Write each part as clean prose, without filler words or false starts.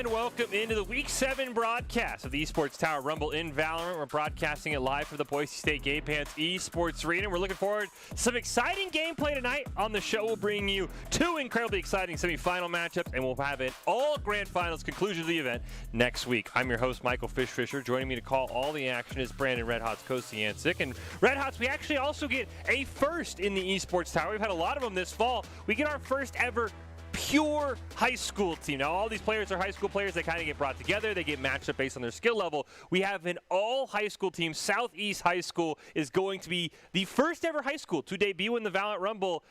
Welcome into the Week 7 broadcast of the Esports Tower Rumble in Valorant. We're broadcasting it live for the Boise State Game Pants Esports Arena. We're looking forward to some exciting gameplay tonight. On the show, we'll bring you two incredibly exciting semifinal matchups, and we'll have an all grand finals conclusion of the event next week. I'm your host, Michael Fisher. Joining me to call all the action is Brandon Red Hots Kosiancic. And Red Hots, we actually also get a first in the Esports Tower. We've had a lot of them this fall. We get our first ever pure high school team. Now, all these players are high school players. They kind of get brought together. They get matched up based on their skill level. We have an all high school team. Southeast High School is going to be the first ever high school to debut in the Valorant Rumble.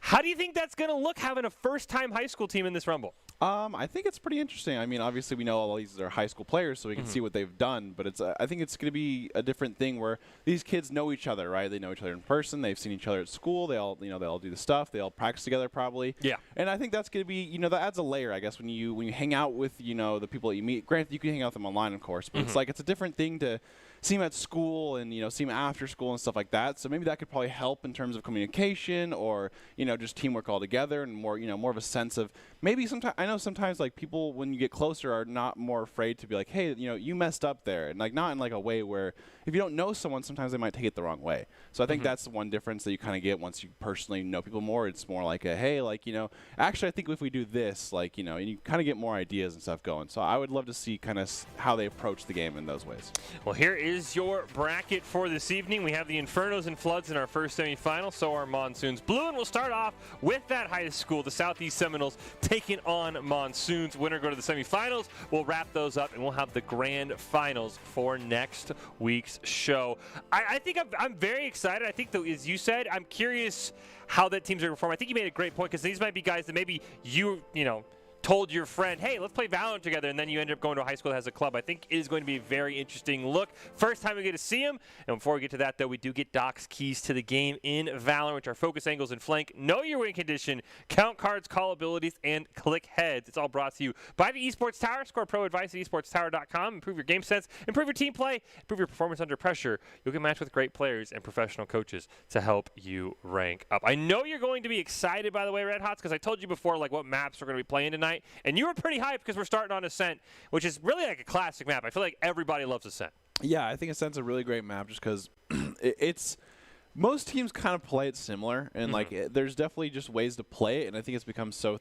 How do you think that's going to look, having a first-time high school team in this Rumble? I think it's pretty interesting. I mean, obviously we know all these are high school players, so we can see what they've done. But it's I think it's going to be a different thing where these kids know each other, right? They know each other in person. They've seen each other at school. They all, they all do the stuff. They all practice together, probably. Yeah. And I think that's going to be, that adds a layer, I guess, when you hang out with, the people that you meet. Granted, you can hang out with them online, of course, but it's a different thing to see them at school and see them after school and stuff like that. So maybe that could probably help in terms of communication or just teamwork all together and more more of a sense of maybe sometimes. I know sometimes like people when you get closer are not more afraid to be like, hey, you messed up there, and like not in like a way where if you don't know someone, sometimes they might take it the wrong way. So I think that's the one difference that you kind of get once you personally know people more. It's more like a, hey, like, you know, actually I think if we do this, like, you know, and you kind of get more ideas and stuff going. So I would love to see kind of how they approach the game in those ways. Well, here is your bracket for this evening. We have the Infernos and Floods in our first semifinal, so are Monsoons Blue, and we'll start off with that high school, the Southeast Seminoles, taking on Monsoons. Winner go to the semifinals. We'll wrap those up, and we'll have the grand finals for next week's show. I think I'm very excited. I think, though, as you said, I'm curious how that team's going to perform. I think you made a great point, because these might be guys that maybe you know, told your friend, hey, let's play Valorant together, and then you end up going to a high school that has a club. I think it is going to be a very interesting look. First time we get to see him. And before we get to that, though, we do get Doc's keys to the game in Valorant, which are focus angles and flank, know your win condition, count cards, call abilities, and click heads. It's all brought to you by the Esports Tower. Score pro advice at esportstower.com. Improve your game sense, improve your team play, improve your performance under pressure. You'll get matched with great players and professional coaches to help you rank up. I know you're going to be excited, by the way, Red Hots, because I told you before, like, what maps we're going to be playing tonight. And you were pretty hyped because we're starting on Ascent, which is really like a classic map. I feel like everybody loves Ascent. Yeah, I think Ascent's a really great map just because it's most teams kind of play it similar, and like there's definitely just ways to play it, and I think it's become so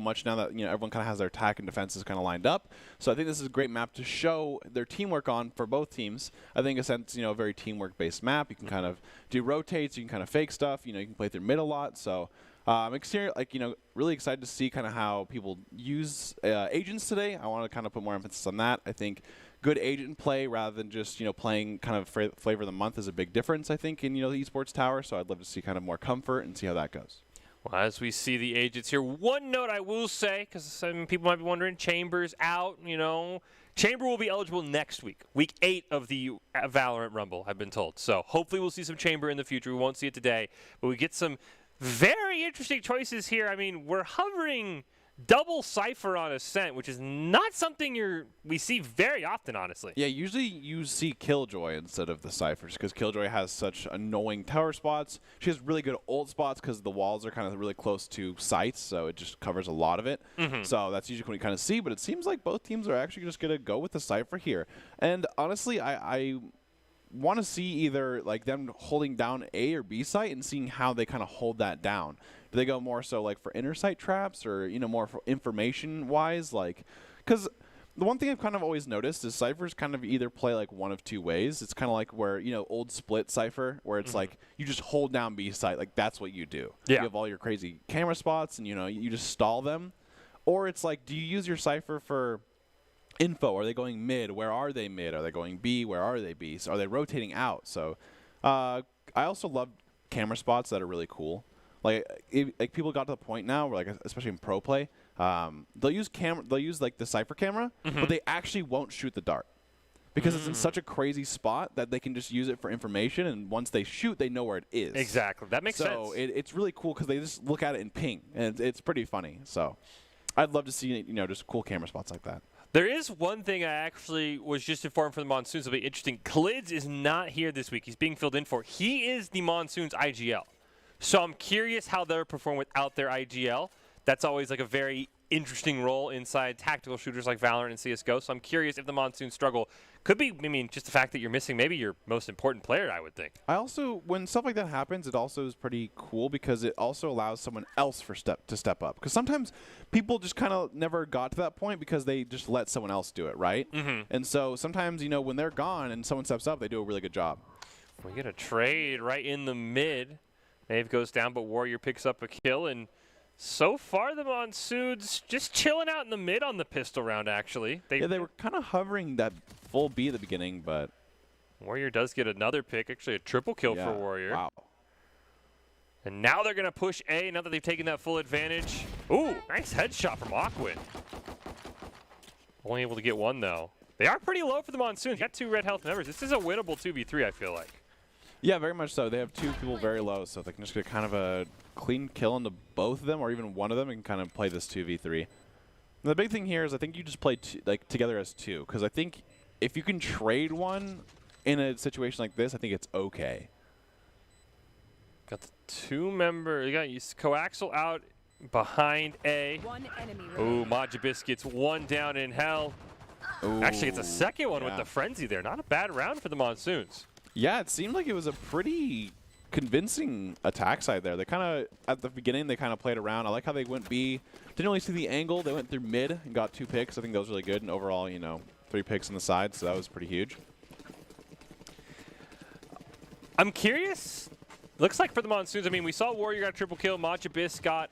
much now that, you know, everyone kind of has their attack and defenses kind of lined up. So I think this is a great map to show their teamwork on for both teams. I think Ascent's, you know, a very teamwork based map. You can kind of do rotates, you can kind of fake stuff, you know, you can play through mid a lot. So I'm excited, like, you know, really excited to see kind of how people use agents today. I want to kind of put more emphasis on that. I think good agent play rather than just, you know, playing kind of flavor of the month is a big difference, I think, in, you know, the Esports Tower. So I'd love to see kind of more comfort and see how that goes. Well, as we see the agents here, one note I will say, because some people might be wondering, Chambers out, you know. Chamber will be eligible next week, week 8 of the Valorant Rumble, I've been told. So hopefully we'll see some Chamber in the future. We won't see it today, but we get some very interesting choices here. I mean, we're hovering double Cypher on Ascent, which is not something we see very often, honestly. Yeah, usually you see Killjoy instead of the Cyphers because Killjoy has such annoying tower spots. She has really good ult spots because the walls are kind of really close to sites, so it just covers a lot of it. So that's usually what you kind of see, but it seems like both teams are actually just going to go with the Cypher here. And honestly, I want to see either like them holding down A or B site and seeing how they kind of hold that down. Do they go more so like for inner site traps, or, you know, more for information wise? Like, because the one thing I've kind of always noticed is Cyphers kind of either play like one of two ways. It's kind of like where, you know, old split Cypher, where it's like you just hold down B site, like that's what you do. Yeah. You have all your crazy camera spots and, you know, you just stall them. Or it's like, do you use your Cypher for info? Are they going mid? Where are they mid? Are they going B? Where are they B? So are they rotating out? So I also love camera spots that are really cool. Like people got to the point now where, like, especially in pro play, they'll use like the Cypher camera, but they actually won't shoot the dart because it's in such a crazy spot that they can just use it for information, and once they shoot, they know where it is. Exactly. That makes sense. So it's really cool because they just look at it and ping, and it's pretty funny. So I'd love to see, you know, just cool camera spots like that. There is one thing I actually was just informed for the Monsoons. It'll be interesting. Klids is not here this week. He's being filled in for. He is the Monsoons IGL. So I'm curious how they'll perform without their IGL. That's always like a very interesting role inside tactical shooters like Valorant and CSGO. So I'm curious if the Monsoons struggle. Could be, I mean, just the fact that you're missing maybe your most important player, I would think. I also, when stuff like that happens, it also is pretty cool because it also allows someone else to step up. Because sometimes people just kind of never got to that point because they just let someone else do it, right? And so sometimes, you know, when they're gone and someone steps up, they do a really good job. We get a trade right in the mid. Nave goes down, but Warrior picks up a kill, and so far the Monsoons just chilling out in the mid on the pistol round, actually. They were kind of hovering that full B at the beginning, but Warrior does get another pick, actually a triple kill for Warrior. Wow. And now they're going to push A, now that they've taken that full advantage. Ooh, nice headshot from Aquid. Only able to get one, though. They are pretty low for the Monsoons. Got 2 red health members. This is a winnable 2v3, I feel like. Yeah, very much so. They have 2 people very low, so they can just get kind of a clean kill into both of them, or even one of them, and kind of play this 2v3. And the big thing here is I think you just play together as 2, because I think if you can trade one in a situation like this, I think it's okay. Got the 2 member. You got Coaxial out behind A. One enemy Ooh, Majibis gets 1 down in hell. Ooh, actually, it's a second one yeah. with the frenzy there. Not a bad round for the Monsoons. Yeah, it seemed like it was a pretty convincing attack side there. They kind of, at the beginning, they kind of played around. I like how they went B. Didn't really see the angle. They went through mid and got 2 picks. I think that was really good. And overall, you know, 3 picks on the side, so that was pretty huge. I'm curious. Looks like for the Monsoons, I mean, we saw Warrior got a triple kill. Majabis got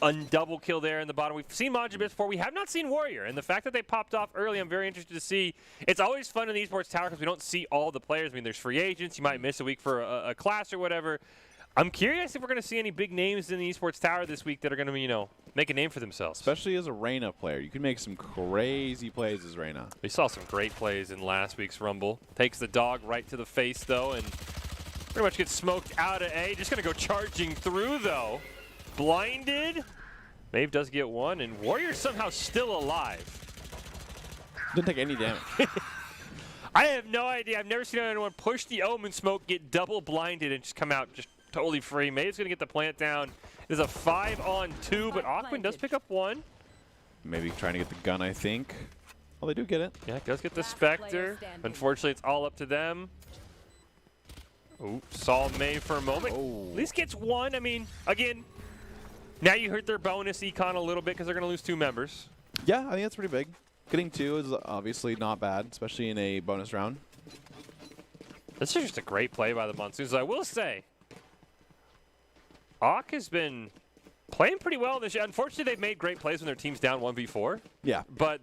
a double kill there in the bottom. We've seen Majabis before. We have not seen Warrior. And the fact that they popped off early, I'm very interested to see. It's always fun in the esports tower because we don't see all the players. I mean, there's free agents. You might miss a week for a class or whatever. I'm curious if we're going to see any big names in the esports tower this week that are going to, you know, make a name for themselves. Especially as a Reyna player. You can make some crazy plays as Reyna. We saw some great plays in last week's Rumble. Takes the dog right to the face, though, and pretty much gets smoked out of A. Just going to go charging through, though. Blinded. Maeve does get one, and Warrior's somehow still alive. Didn't take any damage. I have no idea. I've never seen anyone push the Omen smoke, get double blinded, and just come out just totally free. Maeve's going to get the plant down. There's a 5-on-2, but Aquin does pick up one. Maybe trying to get the gun, I think. Well, they do get it. Yeah, it does get the Spectre. Unfortunately, it's all up to them. Ooh, saw Maeve for a moment. Oh. At least gets one. I mean, again, now you hurt their bonus econ a little bit because they're going to lose 2 members. Yeah, I think that's pretty big. Getting 2 is obviously not bad, especially in a bonus round. This is just a great play by the Monsoons. I will say, Ak has been playing pretty well this year. Unfortunately, they've made great plays when their team's down 1v4. Yeah. But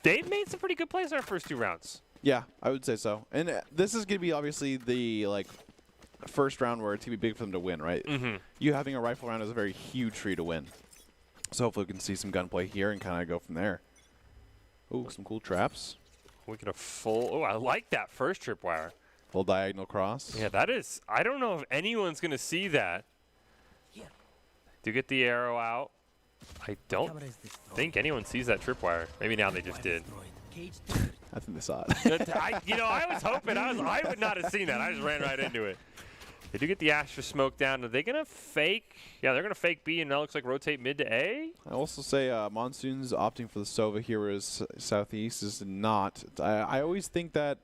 they've made some pretty good plays in our first 2 rounds. Yeah, I would say so. And this is going to be obviously the first round where it's going to be big for them to win, right? Mm-hmm. You having a rifle round is a very huge tree to win. So hopefully we can see some gunplay here and kind of go from there. Ooh, some cool traps. We get a full... Oh, I like that first tripwire. Full diagonal cross. Yeah, that is... I don't know if anyone's going to see that. Do get the arrow out. I don't think anyone sees that tripwire. Maybe now they just did. I think they saw it. I was hoping. I would not have seen that. I just ran right into it. They do get the Astra smoke down. Are they going to fake? Yeah, they're going to fake B, and now looks like rotate mid to A. I also say Monsoon's opting for the Sova here, whereas Southeast is not. I always think that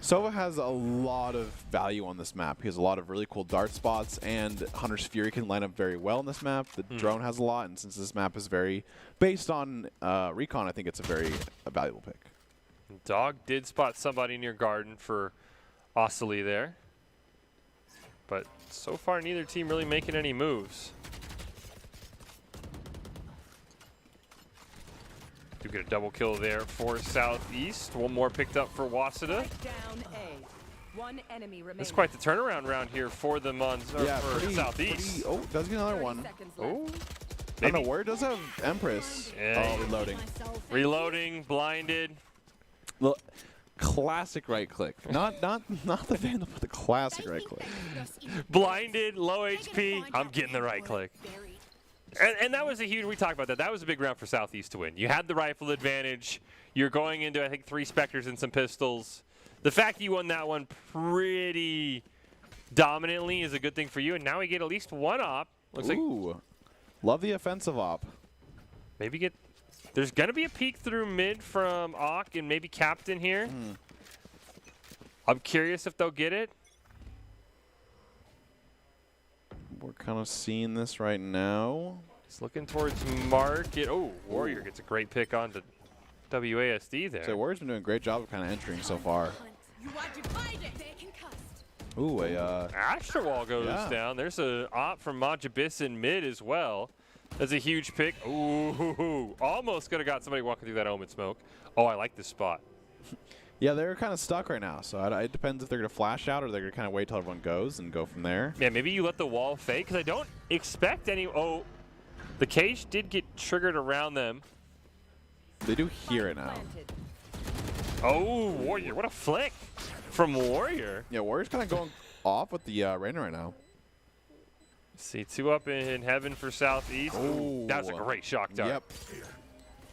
Sova has a lot of value on this map. He has a lot of really cool dart spots, and Hunter's Fury can line up very well in this map. The drone has a lot, and since this map is very based on recon, I think it's a very valuable pick. Dog did spot somebody near Garden for Osili there. But so far, neither team really making any moves. Do get a double kill there for Southeast. One more picked up for Waseda. This is quite the turnaround round here for the Southeast. Oh, does get another one. Oh, I don't know where it does have Empress. Yeah. Oh, reloading. Reloading, blinded. Look. Classic right click. Not the Vandal, but the classic right click. Blinded, low HP. I'm getting the right click. And that was a huge, we talked about that. That was a big round for Southeast to win. You had the rifle advantage. You're going into, I think, 3 Spectres and some pistols. The fact you won that one pretty dominantly is a good thing for you. And now we get at least 1 op. Looks like. Love the offensive op. Maybe get. There's going to be a peek through mid from Ak and maybe Captain here. I'm curious if they'll get it. We're kind of seeing this right now. He's looking towards Market. Oh, Warrior gets a great pick on to WASD there. So Warrior's been doing a great job of kind of entering so far. Ooh, Astra Wall goes down. There's an op from Majabis in mid as well. That's a huge pick. Ooh, almost could have got somebody walking through that Omen smoke. Oh, I like this spot. Yeah, they're kind of stuck right now. So it depends if they're going to flash out or they're going to kind of wait till everyone goes and go from there. Yeah, maybe you let the wall fake because I don't expect any. Oh, the cage did get triggered around them. They do hear it now. Oh, Warrior. What a flick from Warrior. Yeah, Warrior's kind of going off with the Reyna right now. See, 2 up in heaven for Southeast. Ooh. That was a great shock dart. Yep.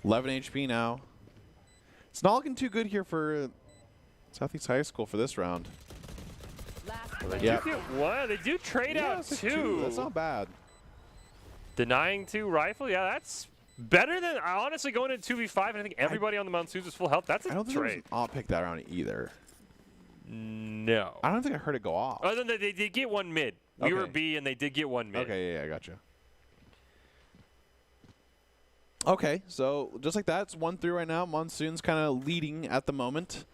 11 HP now. It's not looking too good here for Southeast High School for this round. Well, they do get one. They do trade out 2. That's not bad. Denying 2 rifle. Yeah, Better than honestly going in 2v5, and I think everybody on the Monsoons is full health. That's a I don't think there was trade. an op pick that round either. No. I don't think I heard it go off. Other than they did get one mid. We were Okay. B, and they did get one mid. Okay, yeah, I gotcha. Okay, so just like that, it's 1-3 right now. Monsoon's kind of leading at the moment.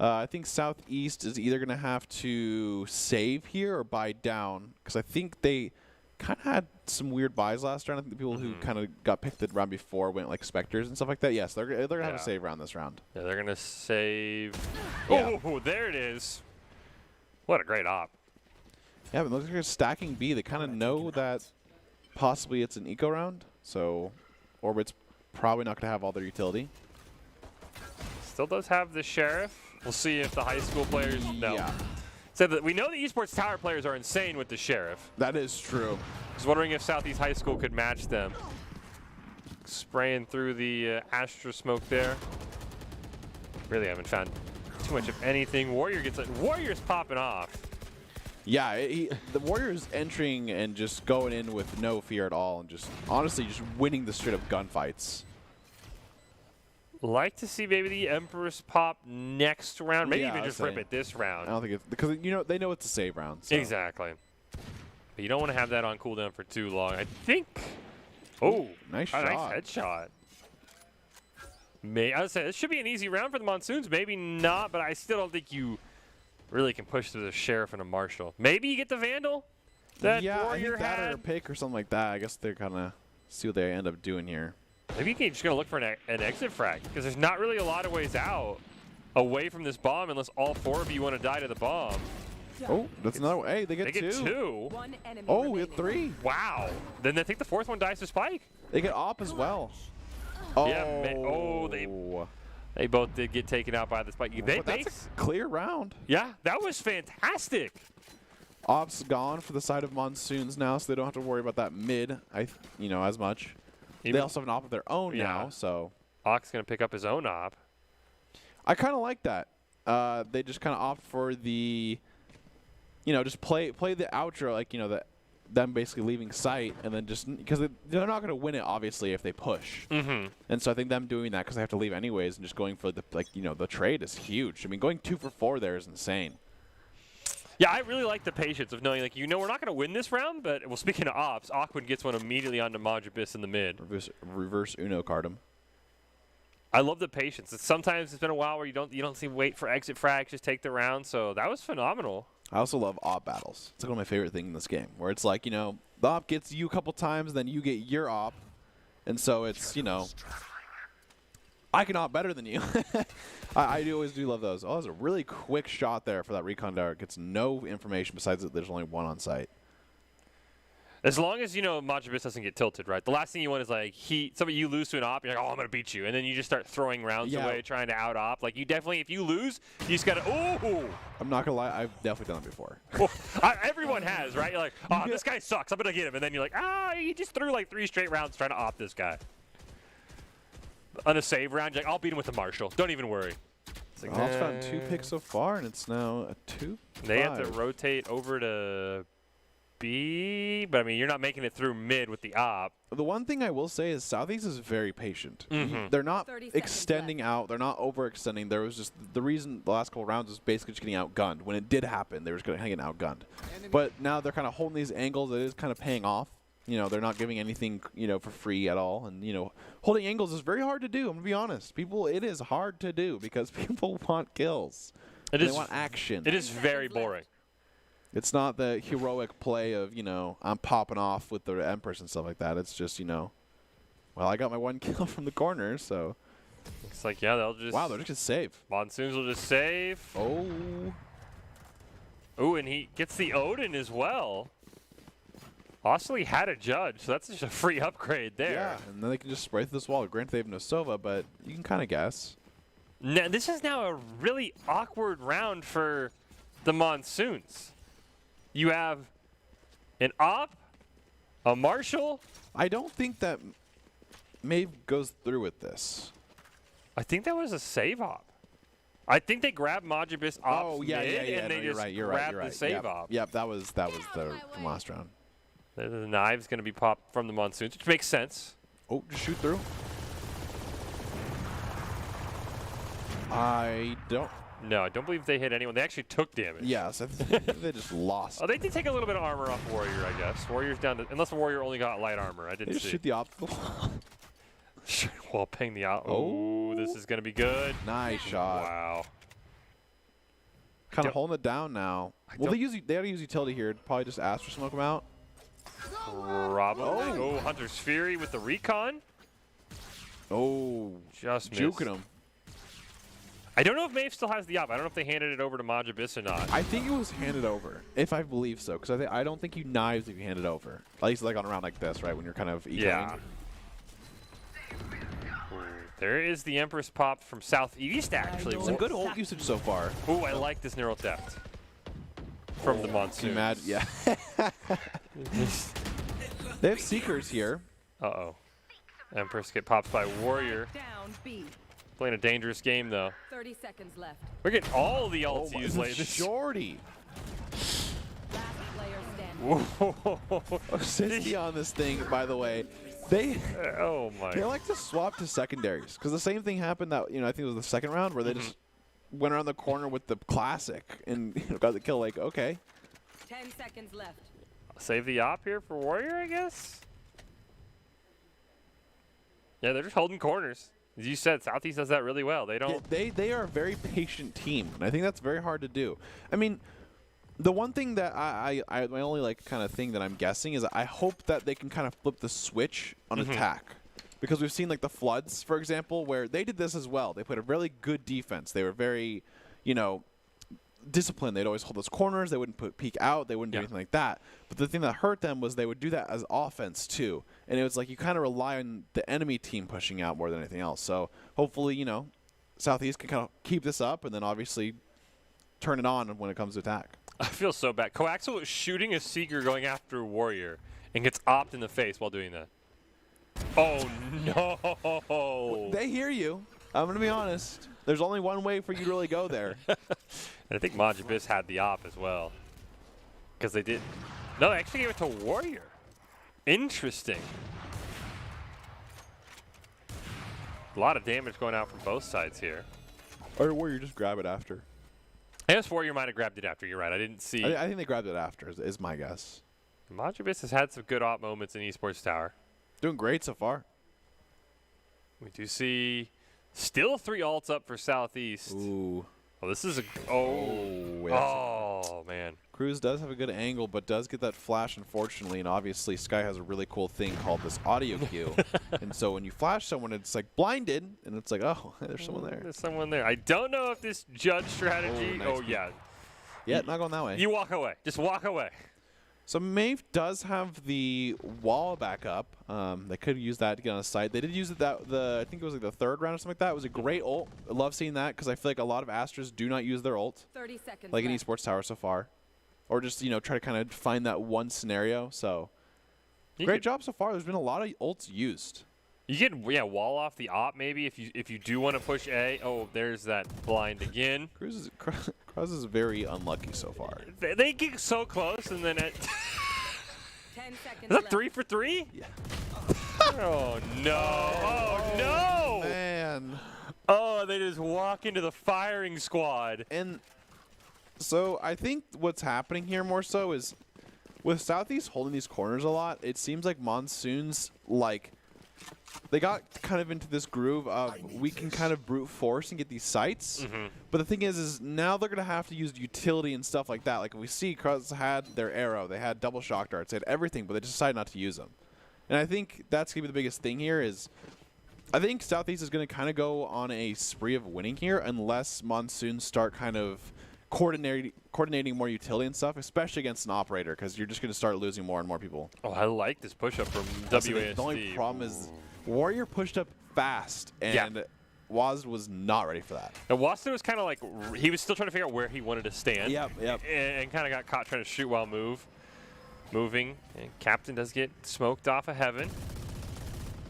I think Southeast is either going to have to save here or buy down, because I think they kind of had some weird buys last round. I think the people who kind of got picked the round before went like Spectres and stuff like that. Yes, they're going to have a save round this round. Yeah, they're going to save. Yeah. Oh, there it is. What a great op. Yeah, but it looks like they're stacking B. They kind of know that possibly it's an eco round, so Orbit's probably not going to have all their utility. Still does have the Sheriff. We'll see if the high school players. No. Yeah. So that we know the esports tower players are insane with the Sheriff. That is true. Just wondering if Southeast High School could match them. Spraying through the Astra smoke there. Really haven't found too much of anything. Warrior's popping off. Yeah, the Warriors entering and just going in with no fear at all and just honestly just winning the straight up gunfights. Like to see maybe the Empress pop next round. Maybe Yeah, even I'd just say. rip it this round. I don't think it's because they know it's a save round. So. Exactly. But you don't want to have that on cooldown for too long. I think. Oh, nice a shot. nice headshot. I would say it should be an easy round for the Monsoons. Maybe not, but I still don't think you really can push through the Sheriff and a Marshal. Maybe you get the Vandal. That yeah, I Warrior think that or a had. pick or something like that. I guess they're kind of see what they end up doing here. Maybe you can just gonna look for an exit frag because there's not really a lot of ways out away from this bomb unless all four of you want to die to the bomb. Oh, that's another one. Hey, they get two. One enemy Oh, we remaining. get 3. Wow. Then I think the fourth one dies to Spike. They get op as well. Oh, Yeah, they both did get taken out by the Spike. but that's a clear round. Yeah, that was fantastic. Op's gone for the side of Monsoons now, so they don't have to worry about that mid, as much. They also have an op of their own now, so. Ock's going to pick up his own op. I kind of like that. They just kind of opt for the, just play the outro, like, them basically leaving sight, and then just, because they're not going to win it, obviously, if they push. Mm-hmm. And so I think them doing that, because they have to leave anyways, and just going for the trade is huge. I mean, going 2 for 4 there is insane. Yeah, I really like the patience of knowing, we're not going to win this round, but, well, speaking of ops, Awkward gets one immediately onto Majabis in the mid. Reverse Uno card him. I love the patience. Sometimes it's been a while where you don't see wait for exit frags, just take the round, so that was phenomenal. I also love op battles. It's like one of my favorite things in this game, where it's like, the op gets you a couple times, then you get your op, and so it's, I can op better than you. I always do love those. Oh, that was a really quick shot there for that recon tower. It gets no information besides that there's only one on site. As long as, Majabis doesn't get tilted, right? The last thing you want is, somebody you lose to an op, you're like, oh, I'm going to beat you. And then you just start throwing rounds away, trying to out-op. Like, you definitely, if you lose, you just got to, ooh! I'm not going to lie, I've definitely done it before. Well, everyone has, right? You're like, oh, this guy sucks. I'm going to get him. And then you're like, you just threw 3 straight rounds trying to op this guy. On a save round, you're like, I'll beat him with the Marshal. Don't even worry. It's like, Op's found 2 picks so far, and it's now a 2. They have to rotate over to B, but I mean, you're not making it through mid with the op. The one thing I will say is Southeast is very patient. Mm-hmm. They're not 30 seconds extending out. They're not overextending. There was just the reason the last couple rounds was basically just getting outgunned. When it did happen, they were just getting outgunned. But now they're kind of holding these angles. It is kind of paying off. They're not giving anything, for free at all. And, holding angles is very hard to do. I'm going to be honest. It is hard to do because people want kills. They want action. It is very boring. It's not the heroic play of, I'm popping off with the Empress and stuff like that. It's just, well, I got my 1 kill from the corner, so. It's like, yeah, they'll just. Wow, they're just going to save. Monsoons will just save. Oh. Ooh, and he gets the Odin as well. Also, he had a judge, so that's just a free upgrade there. Yeah, and then they can just spray through this wall. Granted, they have no Sova, but you can kind of guess. Now, this is now a really awkward round for the Monsoons. You have an op, a Marshal. I don't think that Maeve goes through with this. I think that was a save op. I think they grabbed Majabis ops mid, and they just grabbed the save op. Yep, that was the from last round. The knive's going to be popped from the Monsoons, which makes sense. Oh, just shoot through. I don't. No, I don't believe they hit anyone. They actually took damage. Yes, I think they just lost. Oh, they did take a little bit of armor off Warrior, I guess. Warrior's down to, unless the Warrior only got light armor. I They didn't just see. shoot the optical. Wall ping the out. Oh. Oh, this is going to be good. Nice shot. Wow. Kind of holding it down now. Well, they had to use utility here. Probably just Astro smoke them out. Probably. Oh. Oh, Hunter's Fury with the recon. Oh, Just missed. juking him. I don't know if Maeve still has the op. I don't know if they handed it over to Majabis or not. I think it was handed over, if I believe so, because I don't think you knives if you hand it over. At least like on a round like this, right, when you're kind of ecoing. Yeah. There is the Empress pop from Southeast, actually. Some good ult usage so far. Ooh, I like this neural theft from the Monsoon. Mad, yeah. They have Seekers here. Uh-oh. Empress get popped by Warrior. Down B. Playing a dangerous game, though. 30 seconds left. We're getting all the ults used lately. Shorty. Last player standing. Assisty on this thing, by the way. They Oh my. like to swap to secondaries because the same thing happened that I think it was the second round where they just went around the corner with the classic and got the kill. Like, okay, 10 seconds left. Save the op here for Warrior, I guess. Yeah, they're just holding corners. As you said, Southeast does that really well. They don't. they are a very patient team, and I think that's very hard to do. I mean, the one thing that my only like kind of thing that I'm guessing is I hope that they can kind of flip the switch on attack. Because we've seen like the Floods, for example, where they did this as well. They played a really good defense. They were very, disciplined. They'd always hold those corners. They wouldn't peek out. They wouldn't do anything like that. But the thing that hurt them was they would do that as offense too. And it was like you kind of rely on the enemy team pushing out more than anything else. So hopefully, Southeast can kind of keep this up and then obviously turn it on when it comes to attack. I feel so bad. Coaxel was shooting a Seeker going after a Warrior and gets opped in the face while doing that. Oh, no. They hear you. I'm going to be honest. There's only one way for you to really go there. And I think Majabis had the op as well. Because they did. No, they actually gave it to Warrior. Interesting. A lot of damage going out from both sides here. Or Warrior just grab it after. I guess Warrior might have grabbed it after. You're right. I didn't see. I think they grabbed it after is my guess. Majabis has had some good op moments in Esports Tower. Doing great so far. We do see still 3 ults up for Southeast. Ooh. Oh, this is a. Oh, Man. Cruz does have a good angle, but does get that flash, unfortunately. And obviously, Sky has a really cool thing called this audio cue. And so when you flash someone, it's like blinded, and it's like, oh, there's someone there. There's someone there. I don't know if this judge strategy. Nice Yeah. Yeah, not going that way. You walk away. Just walk away. So Maeve does have the wall back up. They could use that to get on a site. They did use it I think it was like the third round or something like that. It was a great ult. I love seeing that because I feel like a lot of Astras do not use their ult. 30 seconds Like in left. Esports Tower so far. Or just, try to kind of find that one scenario. So great job so far. There's been a lot of ults used. You can wall off the op maybe if you do want to push A. Oh, there's that blind again. Cruz is very unlucky so far. They get so close and then it 10 seconds is that left. 3 for 3? Yeah. Oh no! Oh no! Man. Oh, they just walk into the firing squad. And so I think what's happening here more so is with Southeast holding these corners a lot, it seems like Monsoon's they got kind of into this groove of we can kind of brute force and get these sites. But the thing is now they're going to have to use utility and stuff like that. Like we see Cruz had their arrow, they had double shock darts, they had everything, but they just decided not to use them. And I think that's going to be the biggest thing here is I think Southeast is going to kind of go on a spree of winning here unless Monsoon start kind of coordinating more utility and stuff, especially against an operator, because you're just going to start losing more and more people. Oh, I like this push-up from WASD. The only problem is Warrior pushed up fast, and Waz was not ready for that. And Waston was kind of like, he was still trying to figure out where he wanted to stand. Yep. And kind of got caught trying to shoot while moving. And Captain does get smoked off of Heaven.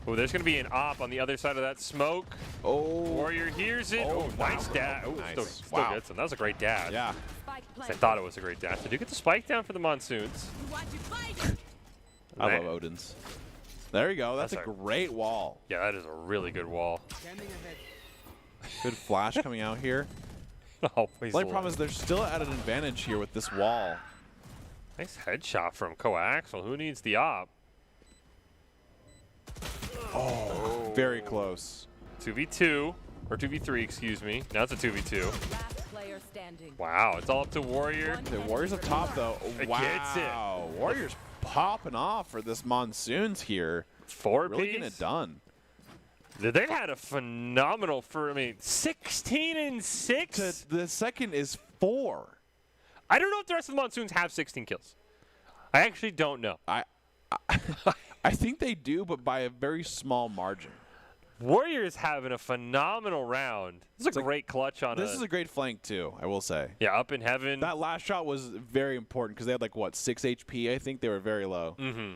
Oh, there's going to be an op on the other side of that smoke. Oh. Warrior hears it. Oh, nice dash. Oh, Nice. still gets him. That was a great dash. Yeah. Spike I planted. thought it was a great dash. They do get the spike down for the Monsoons. You want to fight? I Man. love Odin's. There you go. That's a That's a- great wall. Yeah, that is a really good wall. Good flash coming out here. Oh, The only problem is they're still at an advantage here with this wall. nice headshot from Coaxial. Who needs the op? Oh, very close. 2v2, or 2v3, excuse me. Now it's a 2v2. Last player standing. Wow, it's all up to Warrior. The Warriors up top, though. It Wow. gets it. Warriors popping off for this Monsoons here. 4 Really piece. getting it done. They had a phenomenal 16 and 6. The second is 4. I don't know if the rest of the Monsoons have 16 kills. I actually don't know. I think they do, but by a very small margin. Warriors having a phenomenal round. This is a great clutch on This is a great flank, too, I will say. yeah, up in heaven. That last shot was very important because they had, like, what, 6 HP? I think they were very low. Mm-hmm.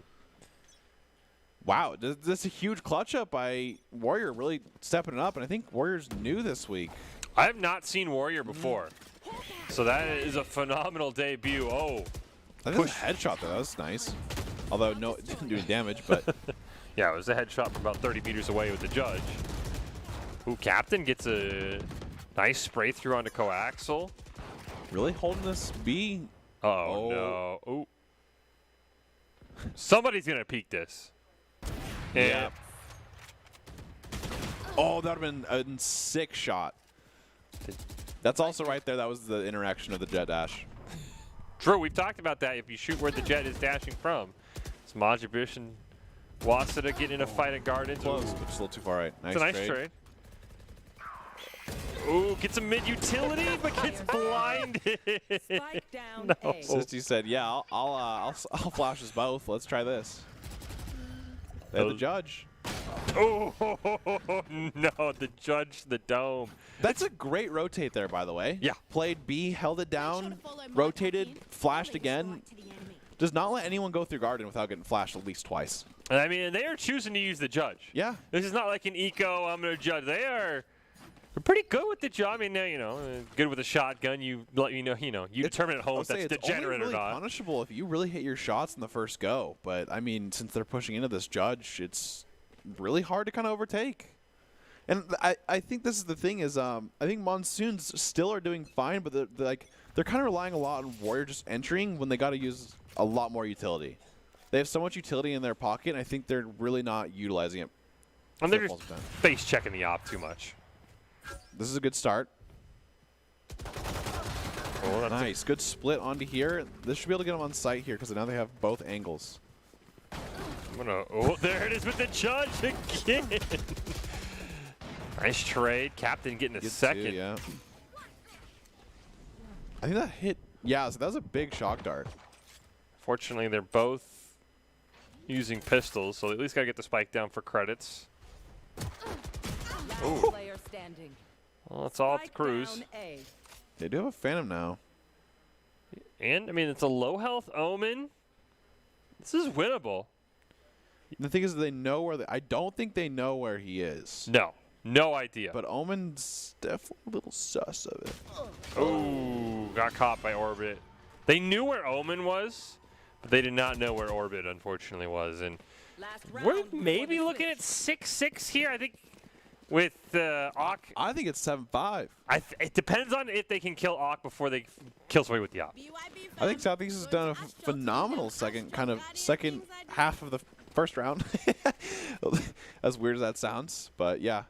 Wow, this is a huge clutch up by Warrior, really stepping it up, and I think Warriors new this week. I have not seen Warrior before. So that is a phenomenal debut. Oh, I think it was a headshot, though. That was nice. Although, no, it didn't do any damage, but... yeah, it was a headshot from about 30 meters away with the judge. Ooh, Captain gets a nice spray through onto Coaxial. Really holding this B. Oh, no. Ooh. Somebody's going to peek this. Yeah. Oh, that would have been a sick shot. That's also right there. That was the interaction of the jet dash. True, we've talked about that. If you shoot where the jet is dashing from. It's Majibish and Waseda getting in a fight at Gardens. Close, but just a little too far right. Nice It's a nice trade. Ooh, gets a mid-utility, but gets blinded. Spike down No. A. Sisty said, "Yeah, I'll flash us both. Let's try this." They're the judge. Oh, no, the judge, the dome. That's a great rotate there, by the way. Yeah. Played B, held it down, rotated, flashed again. Does not let anyone go through Garden without getting flashed at least twice. And I mean, they are choosing to use the judge. Yeah. This is not like an eco, I'm going to judge. They're pretty good with the judge. I mean, good with a shotgun. You let you determine at home if that's degenerate really or not. Punishable if you really hit your shots in the first go. But, I mean, since they're pushing into this judge, it's really hard to kind of overtake. And I think this is the thing is I think Monsoons still are doing fine, but they're kind of relying a lot on Warrior just entering when they got to use a lot more utility. They have so much utility in their pocket, and I think they're really not utilizing it. And they're just face checking the op too much. This is a good start. Oh, that's Nice. Good split onto here. This should be able to get them on site here because now they have both angles. Oh, there it is with the judge again. Nice trade. Captain getting a Get second. two, yeah. I think that hit. Yeah, so that was a big shock dart. Fortunately, they're both using pistols, so they at least got to get the spike down for credits. Last player standing. Well, it's all up to Spike Cruz. down A. They do have a Phantom now. And, I mean, it's a low-health Omen. This is winnable. The thing is, they know where. I don't think they know where he is. No. No idea. But Omen's definitely a little sus of it. Oh, got caught by Orbit. They knew where Omen was, but they did not know where Orbit, unfortunately, was. And Last we're round before maybe the looking switch. at 6-6 here. I think with Ock. I think it's 7-5. It depends on if they can kill Ock before they kill somebody with the op. I think Southeast has done a phenomenal second half of the first round. As weird as that sounds, but yeah.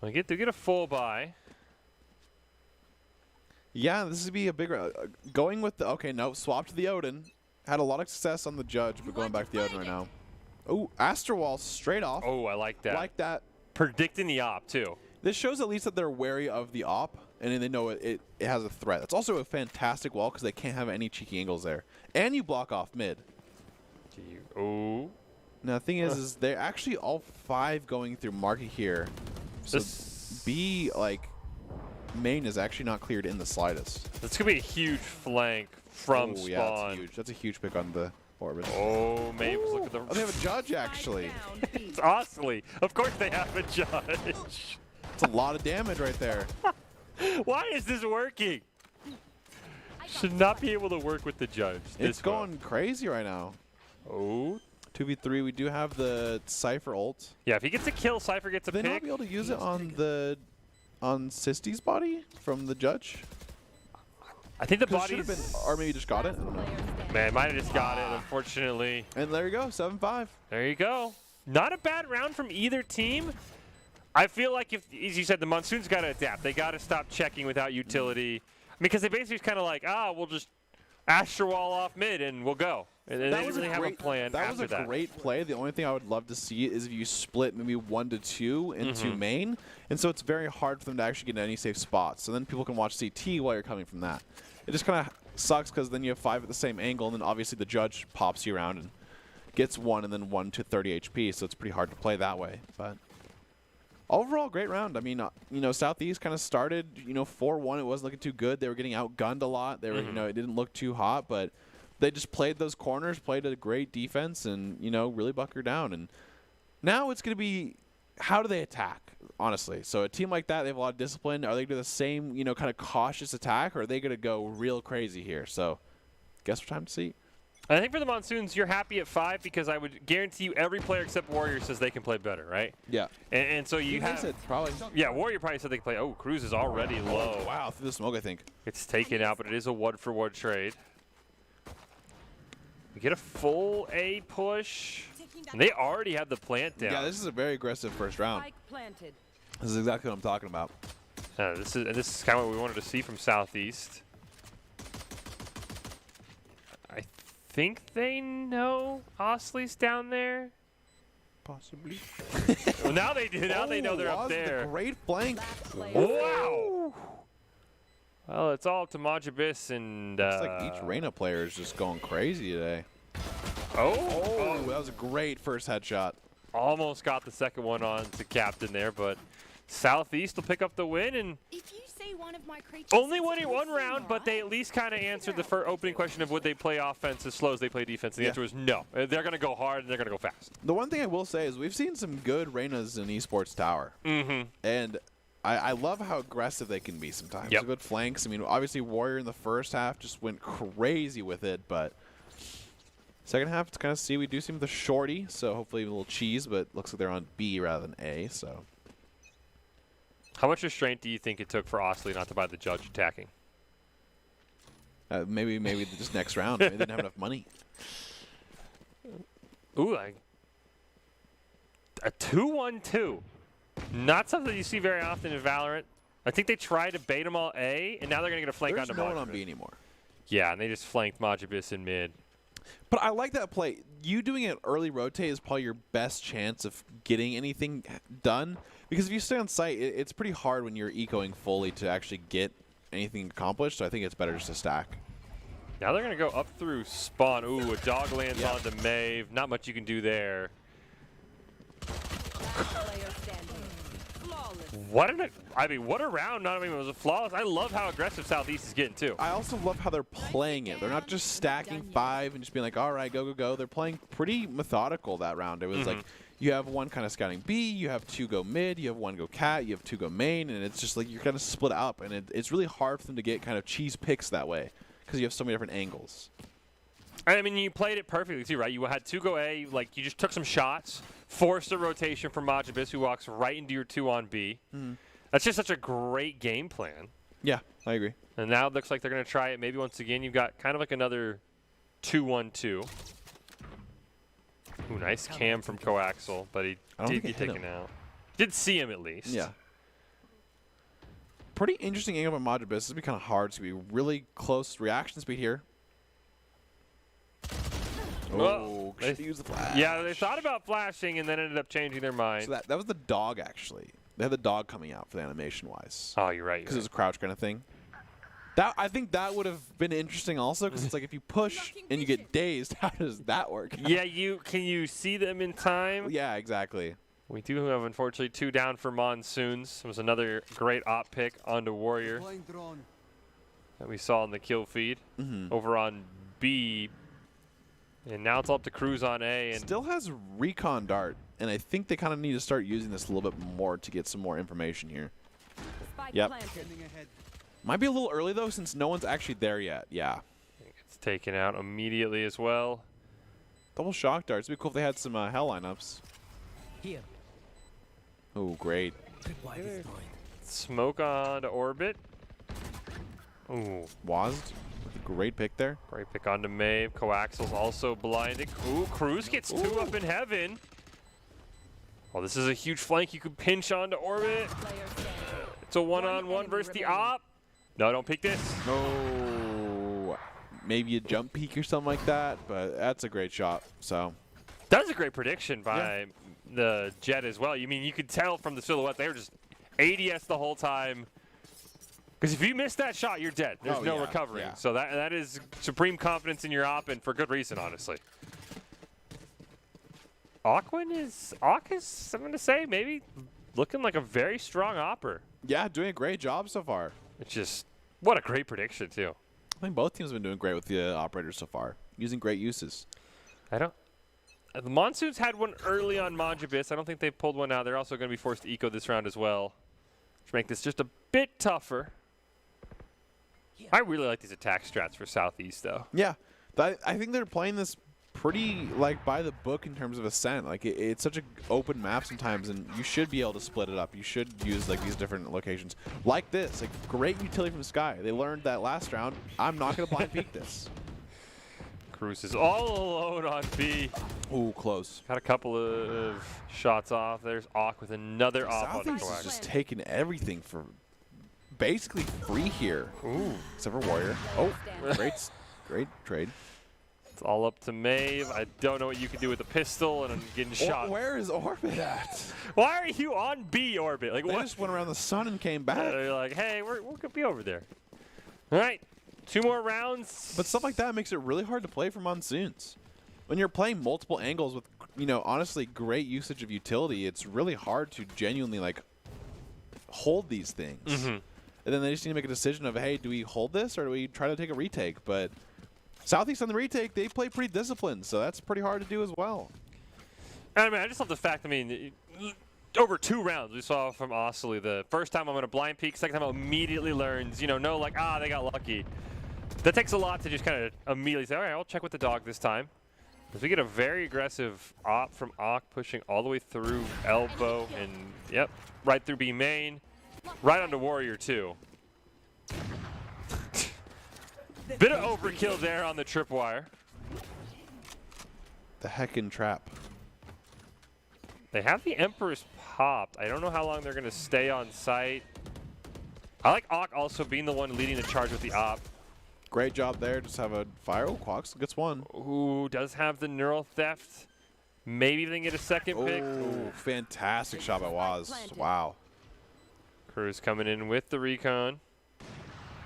They get a full buy. Yeah, this would be a big going with the swap to the Odin. Had a lot of success on the judge, but going back to the Odin right now. Oh, Asterwall straight off. Oh, I like that. Like that. Predicting the op, too. This shows at least that they're wary of the op, and they know it has a threat. That's also a fantastic wall because they can't have any cheeky angles there. And you block off mid. Oh. Now, the thing is they're actually all 5 going through Marky here. So B, main is actually not cleared in the slightest. This could be a huge flank from spawn. Yeah, that's huge. That's a huge pick on the Orbit. Oh, Maves, look at the... Oh, they have a judge, actually. Spike down B. It's Ostley. Of course they have a judge. It's a lot of damage right there. Why is this working? Should not be able to work with the judge. It's going crazy right now. Oh. 2v3. We do have the Cypher ult. Yeah, if he gets a kill, Cypher gets a They pick. not be able to use it on Sisty's body from the judge? I think the 'Cause it body's... should've been, or maybe just got it. I don't know. Player standing. Man, might have just got it, unfortunately. And there you go, 7-5. There you go. Not a bad round from either team. I feel like if, as you said, the Monsoon's got to adapt. They got to stop checking without utility. Because they basically kind of like, we'll just Astro Wall off mid and we'll go. And they didn't really have a plan That after was a that. great play. The only thing I would love to see is if you split maybe 1 to 2 into main. And so it's very hard for them to actually get in any safe spots. So then people can watch CT while you're coming from that. It just kind of sucks because then you have 5 at the same angle, and then obviously the judge pops you around and gets 1 and then 1 to 30 HP. So it's pretty hard to play that way. But overall, great round. I mean, Southeast kind of started, 4-1. It wasn't looking too good. They were getting outgunned a lot. They were, it didn't look too hot, but they just played those corners, played a great defense, and, really bunkered down. And now it's going to be, how do they attack, honestly? So a team like that, they have a lot of discipline. Are they going to do the same, kind of cautious attack, or are they going to go real crazy here? So guess what time to see. I think for the Monsoons, you're happy at 5 because I would guarantee you every player except Warrior says they can play better, right? Yeah. And so you have... said probably. Yeah, Warrior probably said they can play. Oh, Cruz is already low. Wow, through the smoke, I think. It's taken out, but it is a 1-for-1 trade. We get a full A push. And they already have the plant down. Yeah, this is a very aggressive first round. Spike planted. This is exactly what I'm talking about. This is kind of what we wanted to see from Southeast. I think they know Osley's down there. Possibly. Well, now they do. Now they know they're up Oz with a there. great flank. Last player. Wow. Well, it's all up to Majabis and. Looks like each Reyna player is just going crazy today. Oh, that was a great first headshot. almost got the second one on to Captain there, but Southeast will pick up the win, and If you say one of my creatures only is winning one close, round, but they at least kind of answered the opening question of would they play offense as slow as they play defense. And the Yeah. answer was no. They're going to go hard and they're going to go fast. The one thing I will say is we've seen some good Reynas in Esports Tower. Mm-hmm. And I love how aggressive they can be sometimes. Yep. Good flanks. I mean, obviously Warrior in the first half just went crazy with it, but second half, it's kind of we do see the shorty, so hopefully a little cheese, but looks like they're on B rather than A, so. How much restraint do you think it took for Osley not to buy the judge attacking? Maybe just next round. Maybe they didn't have enough money. Ooh, a 2-1-2. Not something you see very often in Valorant. I think they tried to bait them all A, and now they're going to get a flank There's onto no one on Majabis. B anymore. Yeah, and they just flanked Majabis in mid. But I like that play. You doing an early rotate is probably your best chance of getting anything done. Because if you stay on site, it's pretty hard when you're ecoing fully to actually get anything accomplished. So I think it's better just to stack. Now they're going to go up through spawn. Ooh, a dog lands Yeah. onto Maeve. Not much you can do there. Player standing. Flawless. What a round. Not even it was a flawless. I love how aggressive Southeast is getting too. I also love how they're playing it. They're not just stacking 5 and just being like, all right, go, go, go. They're playing pretty methodical that round. It was like you have one kind of scouting B, you have 2 go mid, you have 1 go cat, you have 2 go main, and it's just like you're kind of split up. And it's really hard for them to get kind of cheese picks that way because you have so many different angles. I mean, you played it perfectly too, right? You had 2 go A, like you just took some shots, forced a rotation from Majabis, who walks right into your 2 on B. That's just such a great game plan. Yeah, I agree. And now it looks like they're going to try it maybe once again. You've got kind of like another 2-1-2. Ooh, nice cam from Coaxial, but he I don't did think get it hit taken out. Did see him at least. Yeah. Pretty interesting angle by Majabis. This would be kind of hard. It's going to be really close reaction speed here. Well, should use the flash. Yeah, they thought about flashing and then ended up changing their mind. So that was the dog, actually. They had the dog coming out for the animation-wise. Oh, you're right. Because it was a crouch kind of thing. I think that would have been interesting also, because it's like if you push and you get dazed, how does that work? Yeah, can you see them in time? Yeah, exactly. We do have, unfortunately, 2 down for Monsoons. It was another great op pick onto Warrior that we saw in the kill feed over on B. And now it's all up to Cruz on A. And Still has recon dart, and I think they kind of need to start using this a little bit more to get some more information here. Spike Yep. planted. Might be a little early, though, since no one's actually there yet. Yeah. it's taken out immediately as well. Double shock darts. It'd be cool if they had some hell lineups. Here. Oh, great. Smoke onto Orbit. Ooh. Wazd. Great pick there. Great pick onto Maeve. Coaxial's also blinded. Ooh, Cruz gets two up in heaven. Oh, this is a huge flank you could pinch onto Orbit. Player standing. It's a one-on-one versus the op. No, don't peek this. No. Maybe a jump peek or something like that, but that's a great shot. So That was a great prediction by the Jet as well. You mean you could tell from the silhouette they were just ADS the whole time. Because if you miss that shot, you're dead. There's no recovering. Yeah. So that is supreme confidence in your op, and for good reason, honestly. Awk is, I'm going to say, maybe looking like a very strong opper. yeah, doing a great job so far. It's just, what a great prediction, too. I think both teams have been doing great with the operators so far, using great uses. The Monsoons had one early on Majabis. I don't think they pulled one out. They're also going to be forced to eco this round as well, which make this just a bit tougher. I really like these attack strats for Southeast, though. Yeah, I think they're playing this pretty like by the book in terms of Ascent. Like it's such an open map sometimes, and you should be able to split it up. You should use like these different locations like this. Like great utility from Sky. They learned that last round. I'm not going to blind peek this. Cruz is all alone on B. Ooh, close. Got a couple of shots off. There's Awk with another off on the Southeast is coax. just taking everything for basically free here. Ooh. Except for Warrior. Oh, great trade. It's all up to Maeve. I don't know what you can do with the pistol, and I'm getting shot. Where is Orbit at? Why are you on B orbit? Like They what? just went around the sun and came back. They're like, hey, we're gonna be over there. All right, 2 more rounds. But stuff like that makes it really hard to play for Monsoons. When you're playing multiple angles with, honestly great usage of utility, it's really hard to genuinely like hold these things. And then they just need to make a decision of, hey, do we hold this or do we try to take a retake? But Southeast on the retake, they play pretty disciplined, so that's pretty hard to do as well. I mean, I just love the fact. I mean, over 2 rounds we saw from Osley. The first time I'm gonna blind peek, second time immediately learns. They got lucky. That takes a lot to just kind of immediately say, all right, I'll check with the dog this time. Because we get a very aggressive op from Awk pushing all the way through elbow and, yep, right through B main. Right onto Warrior, too. Bit of overkill there on the tripwire. The heckin' trap. They have the Empress popped. I don't know how long they're going to stay on site. I like Awk also being the one leading the charge with the op. Great job there. Just have a fire. Oh, Quox gets one. Ooh, does have the neural theft. Maybe they can get a second pick. Oh, fantastic shot by Waz. Wow. Cruz coming in with the recon.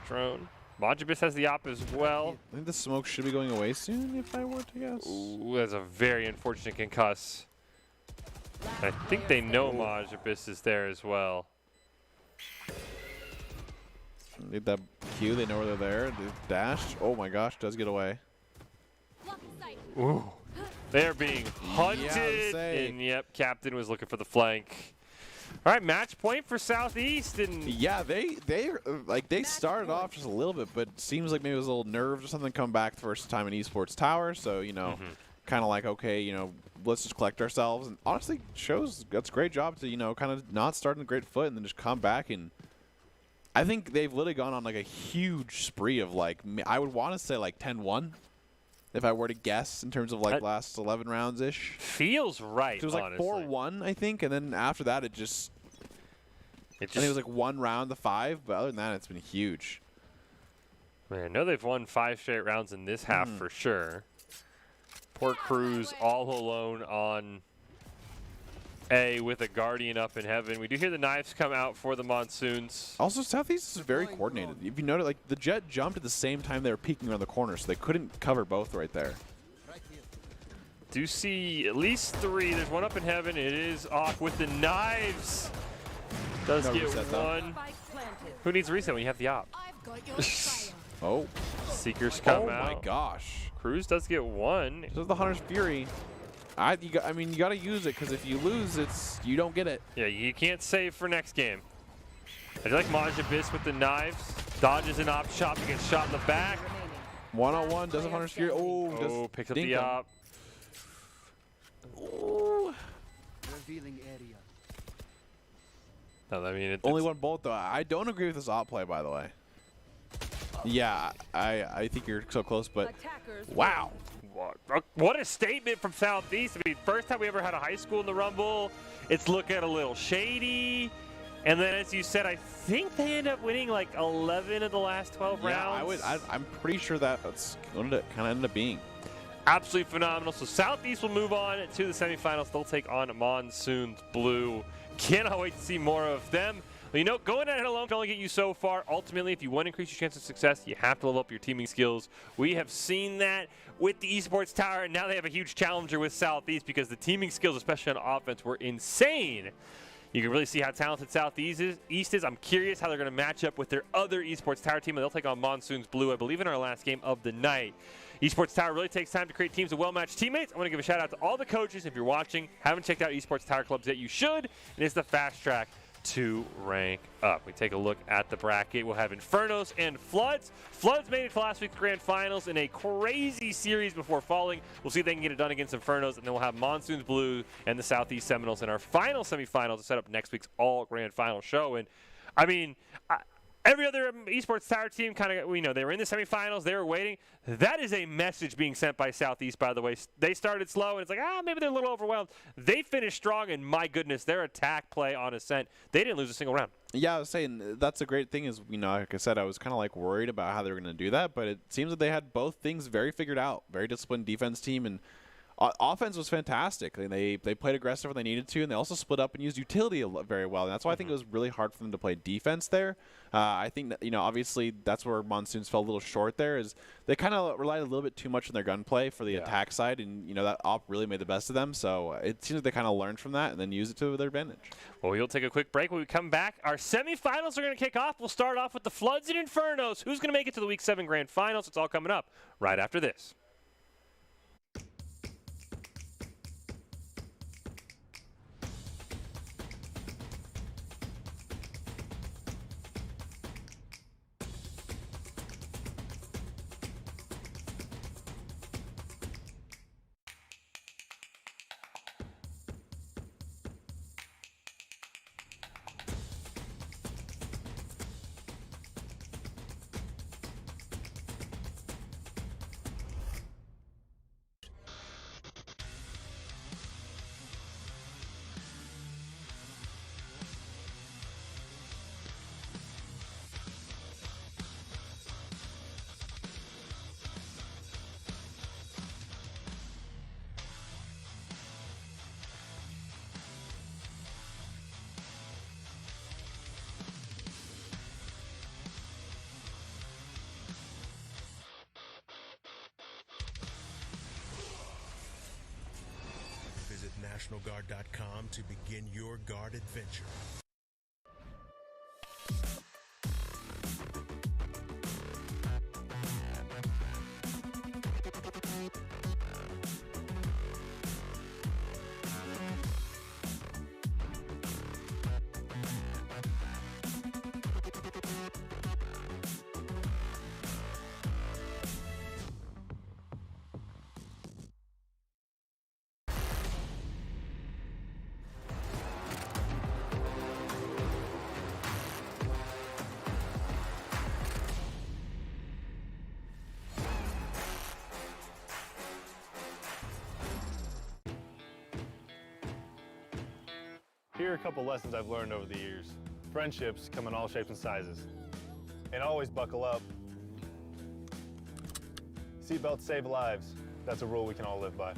Drone. Majabis has the op as well. I think the smoke should be going away soon, if I were to guess. Ooh, that's a very unfortunate concuss. I think they know Majabis is there as well. Need that Q. They know where they're there. They dashed. Oh my gosh, does get away. Ooh. They're being hunted. Yeah, And yep, Captain was looking for the flank. All right, match point for Southeast. And yeah, they started off just a little bit, but seems like maybe it was a little nerves or something coming back the first time in Esports Tower. So, kind of like, okay, let's just collect ourselves. And honestly, that's a great job to, kind of not start on a great foot and then just come back. And I think they've literally gone on like a huge spree of like, I would want to say like 10-1. If I were to guess in terms of like last 11 rounds-ish. Feels right, It was like 4-1, I think, and then after that I think it was like 1 round to 5, but other than that, it's been huge. Man, I know they've won 5 straight rounds in this half for sure. Poor Cruz all alone on A with a Guardian up in heaven. We do hear the knives come out for the Monsoons. Also, Southeast is very coordinated. If you notice, like the Jet jumped at the same time they were peeking around the corner, so they couldn't cover both right there. Do see at least 3. There's one up in heaven. It is Awk with the knives. Does No get reset, though. one. Who needs reset when you have the op? I've got your trail. Oh. Seekers come out. Oh my gosh. Cruz does get 1. This is the Hunter's Fury. I mean, you got to use it because if you lose, you don't get it. Yeah, you can't save for next game. I do like Majabis with the knives. Dodges an op shot and gets shot in the back. 1-on-1 does a Hunter's Fury. Oh, picks up the op. No, I mean, Only one bullet, though. I don't agree with this op play, by the way. Yeah, I think you're so close, but Attackers wow. What a statement from Southeast. I mean, first time we ever had a high school in the Rumble. It's looking a little shady. And then, as you said, I think they end up winning like 11 of the last 12 rounds. I'm pretty sure that's going to kind of end up being. Absolutely phenomenal. So Southeast will move on to the semifinals. They'll take on Monsoons Blue. Cannot wait to see more of them. Well, you know, going at it alone can only get you so far. Ultimately, if you want to increase your chance of success, you have to level up your teaming skills. We have seen that with the Esports Tower, and now they have a huge challenger with Southeast because the teaming skills, especially on offense, were insane. You can really see how talented Southeast is. I'm curious how they're going to match up with their other Esports Tower team, and they'll take on Monsoons Blue, I believe, in our last game of the night. Esports Tower really takes time to create teams of well-matched teammates. I want to give a shout-out to all the coaches. If you're watching, haven't checked out Esports Tower clubs yet, you should, and it's the fast track to rank up. We take a look at the bracket. We'll have Infernos and Floods. Floods made it to last week's grand finals in a crazy series before falling. We'll see if they can get it done against Infernos, and then we'll have Monsoons Blue and the Southeast Seminoles in our final semifinals to set up next week's all grand final show. And I mean, every other Esports Tower team kind of, you know, they were in the semifinals, they were waiting. That is a message being sent by Southeast, by the way. They started slow, and it's like, maybe they're a little overwhelmed. They finished strong, and my goodness, their attack play on Ascent, they didn't lose a single round. Yeah, I was saying that's a great thing is, you know, like I said, I was kind of like worried about how they were going to do that, but it seems that they had both things very figured out. Very disciplined defense team, and offense was fantastic. They played aggressive when they needed to, and they also split up and used utility very well. And that's why I think it was really hard for them to play defense there. I think that, you know, obviously that's where Monsoons fell a little short there. Is they kind of relied a little bit too much on their gunplay for the attack side, and you know that op really made the best of them. So it seems like they kind of learned from that and then used it to their advantage. Well, we'll take a quick break. When we come back, our semifinals are going to kick off. We'll start off with the Floods and Infernos. Who's going to make it to the Week 7 grand finals? It's all coming up right after this. Visit NationalGuard.com to begin your guard adventure. Here are a couple lessons I've learned over the years. Friendships come in all shapes and sizes. And always buckle up. Seatbelts save lives. That's a rule we can all live by.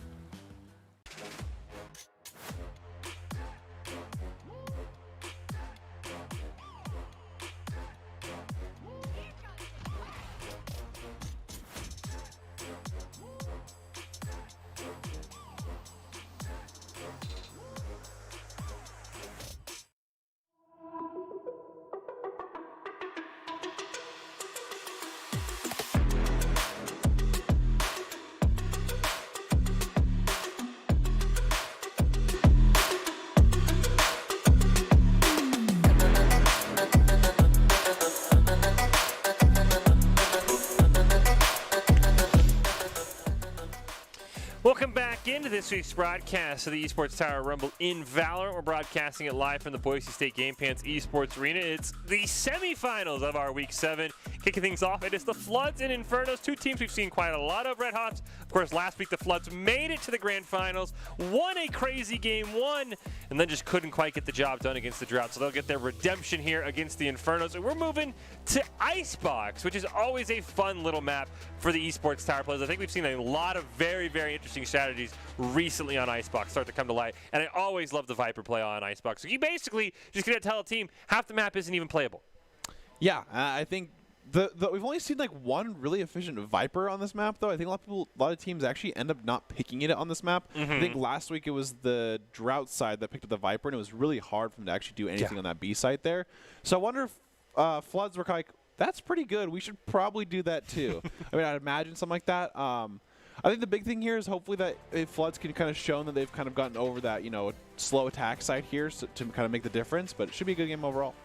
into this week's broadcast of the Esports Tower Rumble in Valorant. We're broadcasting it live from the Boise State Game Pants Esports Arena. It's the semifinals of our Week 7. Kicking things off, it is the Floods and Infernos, two teams we've seen quite a lot of Red Hots. Of course, last week the Floods made it to the grand finals, won a crazy game 1, and then just couldn't quite get the job done against the Drought. So they'll get their redemption here against the Infernos. And we're moving to Icebox, which is always a fun little map for the Esports Tower players. I think we've seen a lot of very, very interesting strategies recently on Icebox start to come to light. And I always love the Viper play on Icebox. So you basically just going to tell a team half the map isn't even playable. Yeah, I think we've only seen like one really efficient Viper on this map, though. I think a lot of teams actually end up not picking it on this map. I think last week it was the Drought side that picked up the Viper, and it was really hard for them to actually do anything on that B site there. So I wonder if Floods were like, that's pretty good. We should probably do that too. I mean, I'd imagine something like that. I think the big thing here is hopefully that if Floods can kind of show that they've kind of gotten over that, slow attack side here to kind of make the difference. But it should be a good game overall.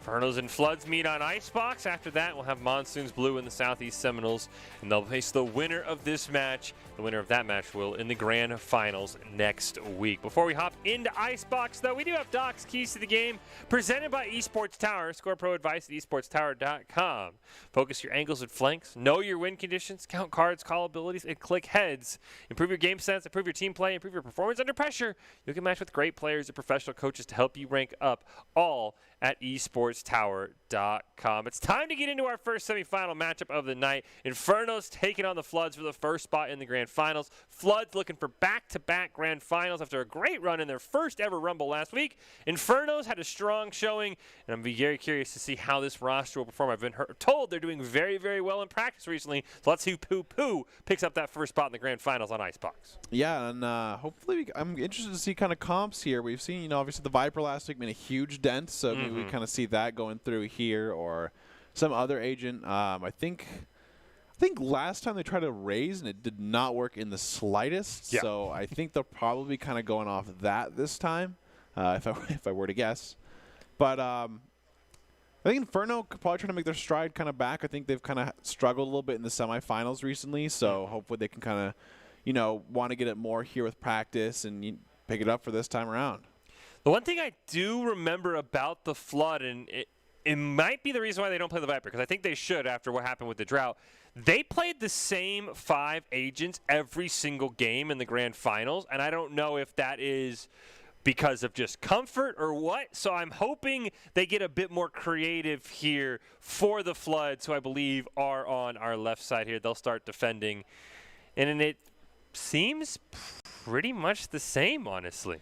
Infernos and Floods meet on Icebox. After that, we'll have Monsoons Blue and the Southeast Seminoles, and they'll face the winner of this match. The winner of that match will in the grand finals next week. Before we hop into Icebox, though, we do have Doc's Keys to the Game presented by Esports Tower. Score pro advice at esportstower.com. Focus your angles and flanks, know your win conditions, count cards, call abilities, and click heads. Improve your game sense, improve your team play, improve your performance under pressure. You can match with great players and professional coaches to help you rank up, all at esportstower.com. It's time to get into our first semifinal matchup of the night. Infernos taking on the Floods for the first spot in the grand finals. Floods looking for back-to-back grand finals after a great run in their first ever Rumble last week. Infernos had a strong showing, and I'm very curious to see how this roster will perform. I've been told they're doing very, very well in practice recently, so let's see who picks up that first spot in the grand finals on Icebox. Yeah, and hopefully I'm interested to see kind of comps here. We've seen, obviously the Viper last week made a huge dent, so maybe we kind of see that going through here or some other agent. I think last time they tried to raise and it did not work in the slightest. Yeah. So I think they'll probably kind of going off that this time, if I were to guess. But I think Inferno could probably try to make their stride kind of back. I think they've kind of struggled a little bit in the semifinals recently. So hopefully they can kind of, want to get it more here with practice and pick it up for this time around. The one thing I do remember about the Flood, and it might be the reason why they don't play the Viper, because I think they should after what happened with the Drought. They played the same 5 agents every single game in the grand finals, and I don't know if that is because of just comfort or what. So I'm hoping they get a bit more creative here for the Floods, who I believe are on our left side here. They'll start defending, and it seems pretty much the same, honestly.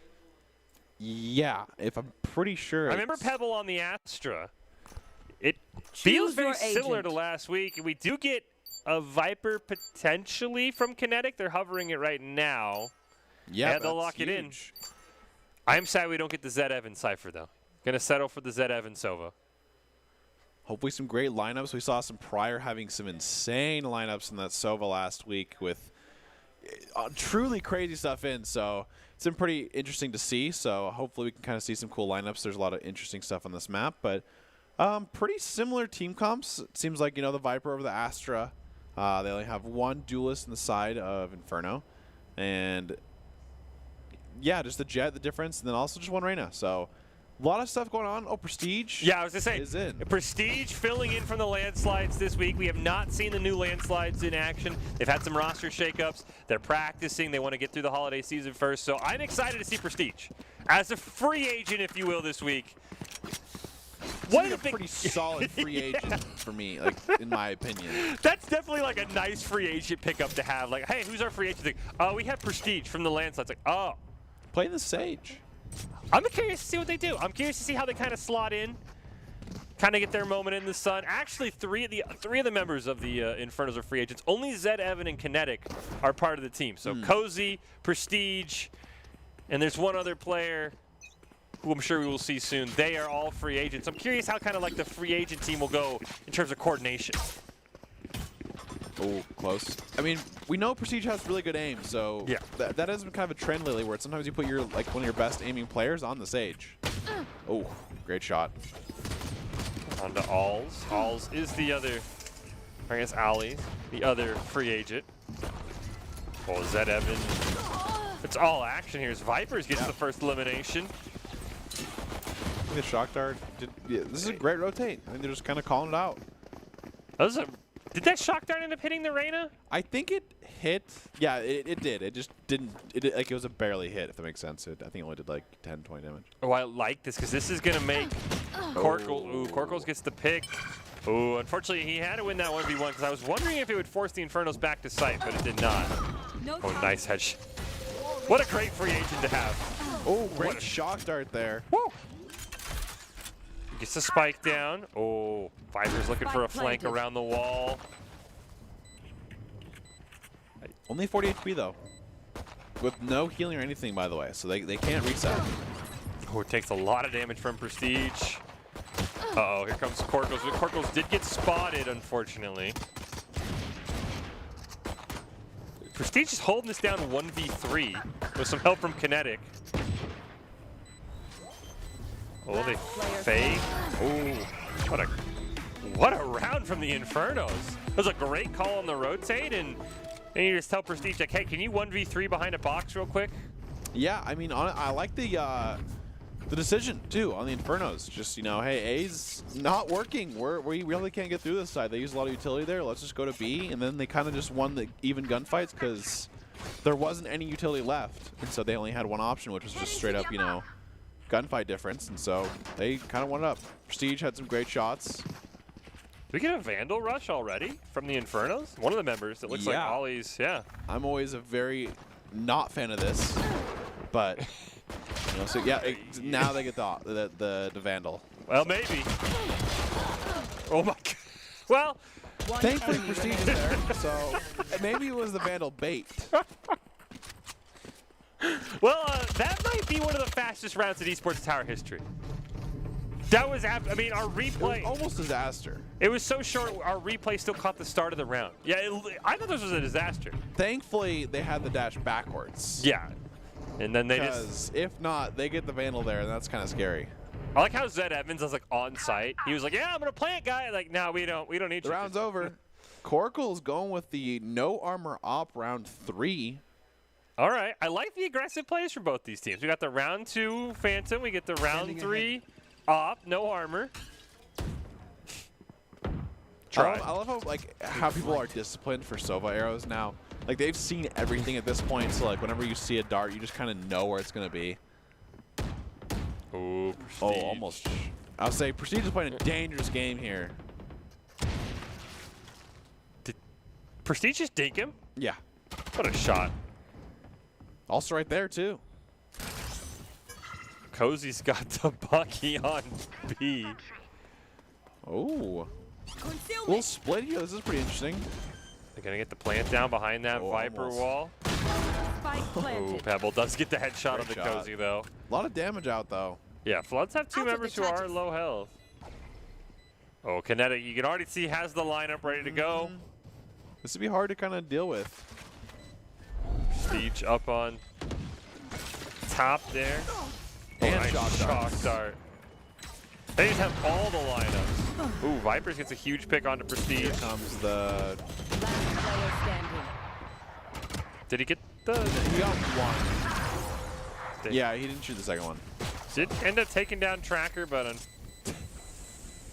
Yeah, if I'm pretty sure. I remember Pebble on the Astra. It feels very similar to last week. We do get a Viper potentially from Kinetic. They're hovering it right now. Yeah, they'll lock it in. I'm sad we don't get the Zed Evan Cypher, though. Going to settle for the Zed Evan Sova. Hopefully some great lineups. We saw some prior having some insane lineups in that Sova last week with truly crazy stuff in. So it's been pretty interesting to see. So hopefully we can kind of see some cool lineups. There's a lot of interesting stuff on this map, but pretty similar team comps. It seems like, the Viper over the Astra. They only have one duelist in the side of Inferno. And, yeah, just the Jet, the difference, and then also just one Reyna. So a lot of stuff going on. Oh, Prestige. Yeah, I was going to say, is in. Prestige filling in from the landslides this week. We have not seen the new landslides in action. They've had some roster shakeups. They're practicing. They want to get through the holiday season first. So I'm excited to see Prestige as a free agent, if you will, this week. What is a pretty solid free agent for me, in my opinion. That's definitely like a nice free agent pickup to have. Like, hey, who's our free agent? We have Prestige from the landslides. Like, oh. Play the Sage. I'm curious to see what they do. I'm curious to see how they kind of slot in, kind of get their moment in the sun. Actually, three of the members of the Infernos are free agents. Only Zed, Evan, and Kinetic are part of the team. So Cozy, Prestige, and there's one other player who I'm sure we will see soon. They are all free agents. I'm curious how kind of like the free agent team will go in terms of coordination. Oh, close. I mean, we know Prestige has really good aim, so yeah. that has been kind of a trend lately where sometimes you put your one of your best aiming players on the Sage. Oh, great shot. On to Alls. Alls is the other, I guess Ali, the other free agent. Oh, Zed Evan It's all action here as Vipers gets the first elimination. The shock dart. This is a great rotate. I mean, they're just kind of calling it out. Did that shock dart end up hitting the Reyna? I think it hit. Yeah, it did. It just didn't. Like it was a barely hit, if that makes sense. I think it only did like 10, 20 damage. Oh, I like this because this is going to make Corkle. Ooh, Corkles gets the pick. Ooh, unfortunately, he had to win that 1v1 because I was wondering if it would force the Infernos back to site, but it did not. Oh, nice headshot. What a great free agent to have. Oh, great shock dart there. Woo! Gets the spike down. Oh, Viper's looking for a flank around the wall. Only 40 HP though, with no healing or anything, by the way, so they can't reset. Oh, it takes a lot of damage from Prestige. Uh-oh, here comes Corkles. Corkles did get spotted, unfortunately. Prestige is holding this down 1v3 with some help from Kinetic. Oh, they fake. Oh, what a round from the Infernos. That was a great call on the rotate, and you just tell Prestige, like, hey, can you 1v3 behind a box real quick? Yeah, I mean, I like the decision too on the Infernos. Just, you know, hey, A's not working. We really can't get through this side. They use a lot of utility there. Let's just go to B, and then they kind of just won the even gunfights because there wasn't any utility left, and so they only had one option, which was just straight up, you know, gunfight difference, and so they kind of won it up. Prestige had some great shots. Did we get a Vandal rush already from the Infernos? One of the members. It looks like Ollie's, yeah. I'm always a very not fan of this, but you know, so yeah, now they get the Vandal. Well, maybe. Oh my God. Well, thankfully Prestige is there, so maybe it was the Vandal bait. Well, that might be one of the fastest rounds in Esports Tower history. That was, I mean, our replay. It was almost disaster. It was so short, our replay still caught the start of the round. Yeah, I thought this was a disaster. Thankfully, they had the dash backwards. Yeah. And then they just. Because if not, they get the Vandal there, and that's kind of scary. I like how Zed Evans was like on site. He was like, yeah, I'm going to plant, guy. Like, no, we don't need you. The round's over. Corkle's going with the no armor op round 3. All right. I like the aggressive plays from both these teams. We got the round 2 Phantom. We get the round 3 op, no armor. I love how people are disciplined for Sova arrows now. Like, they've seen everything at this point, so like whenever you see a dart, you just kind of know where it's going to be. Ooh, Prestige. Oh, almost. I'll say Prestige is playing a dangerous game here. Did Prestige just dink him? Yeah. What a shot. Also right there, too. Cozy's got the Bucky on B. Oh. Little split here. This is pretty interesting. They're going to get the plant down behind that Viper wall. Oh, Pebble does get the headshot on the Cozy, though. A lot of damage out, though. Yeah, Floods have 2 members who are low health. Oh, Kinetic, you can already see has the lineup ready to go. This would be hard to kind of deal with. Prestige up on top there. And nice shock dart. They just have all the lineups. Ooh, Vipers gets a huge pick onto Prestige. Here comes the... Last player standing. Did he get the... He got one. Yeah, he didn't shoot the second one. Did end up taking down Tracker, but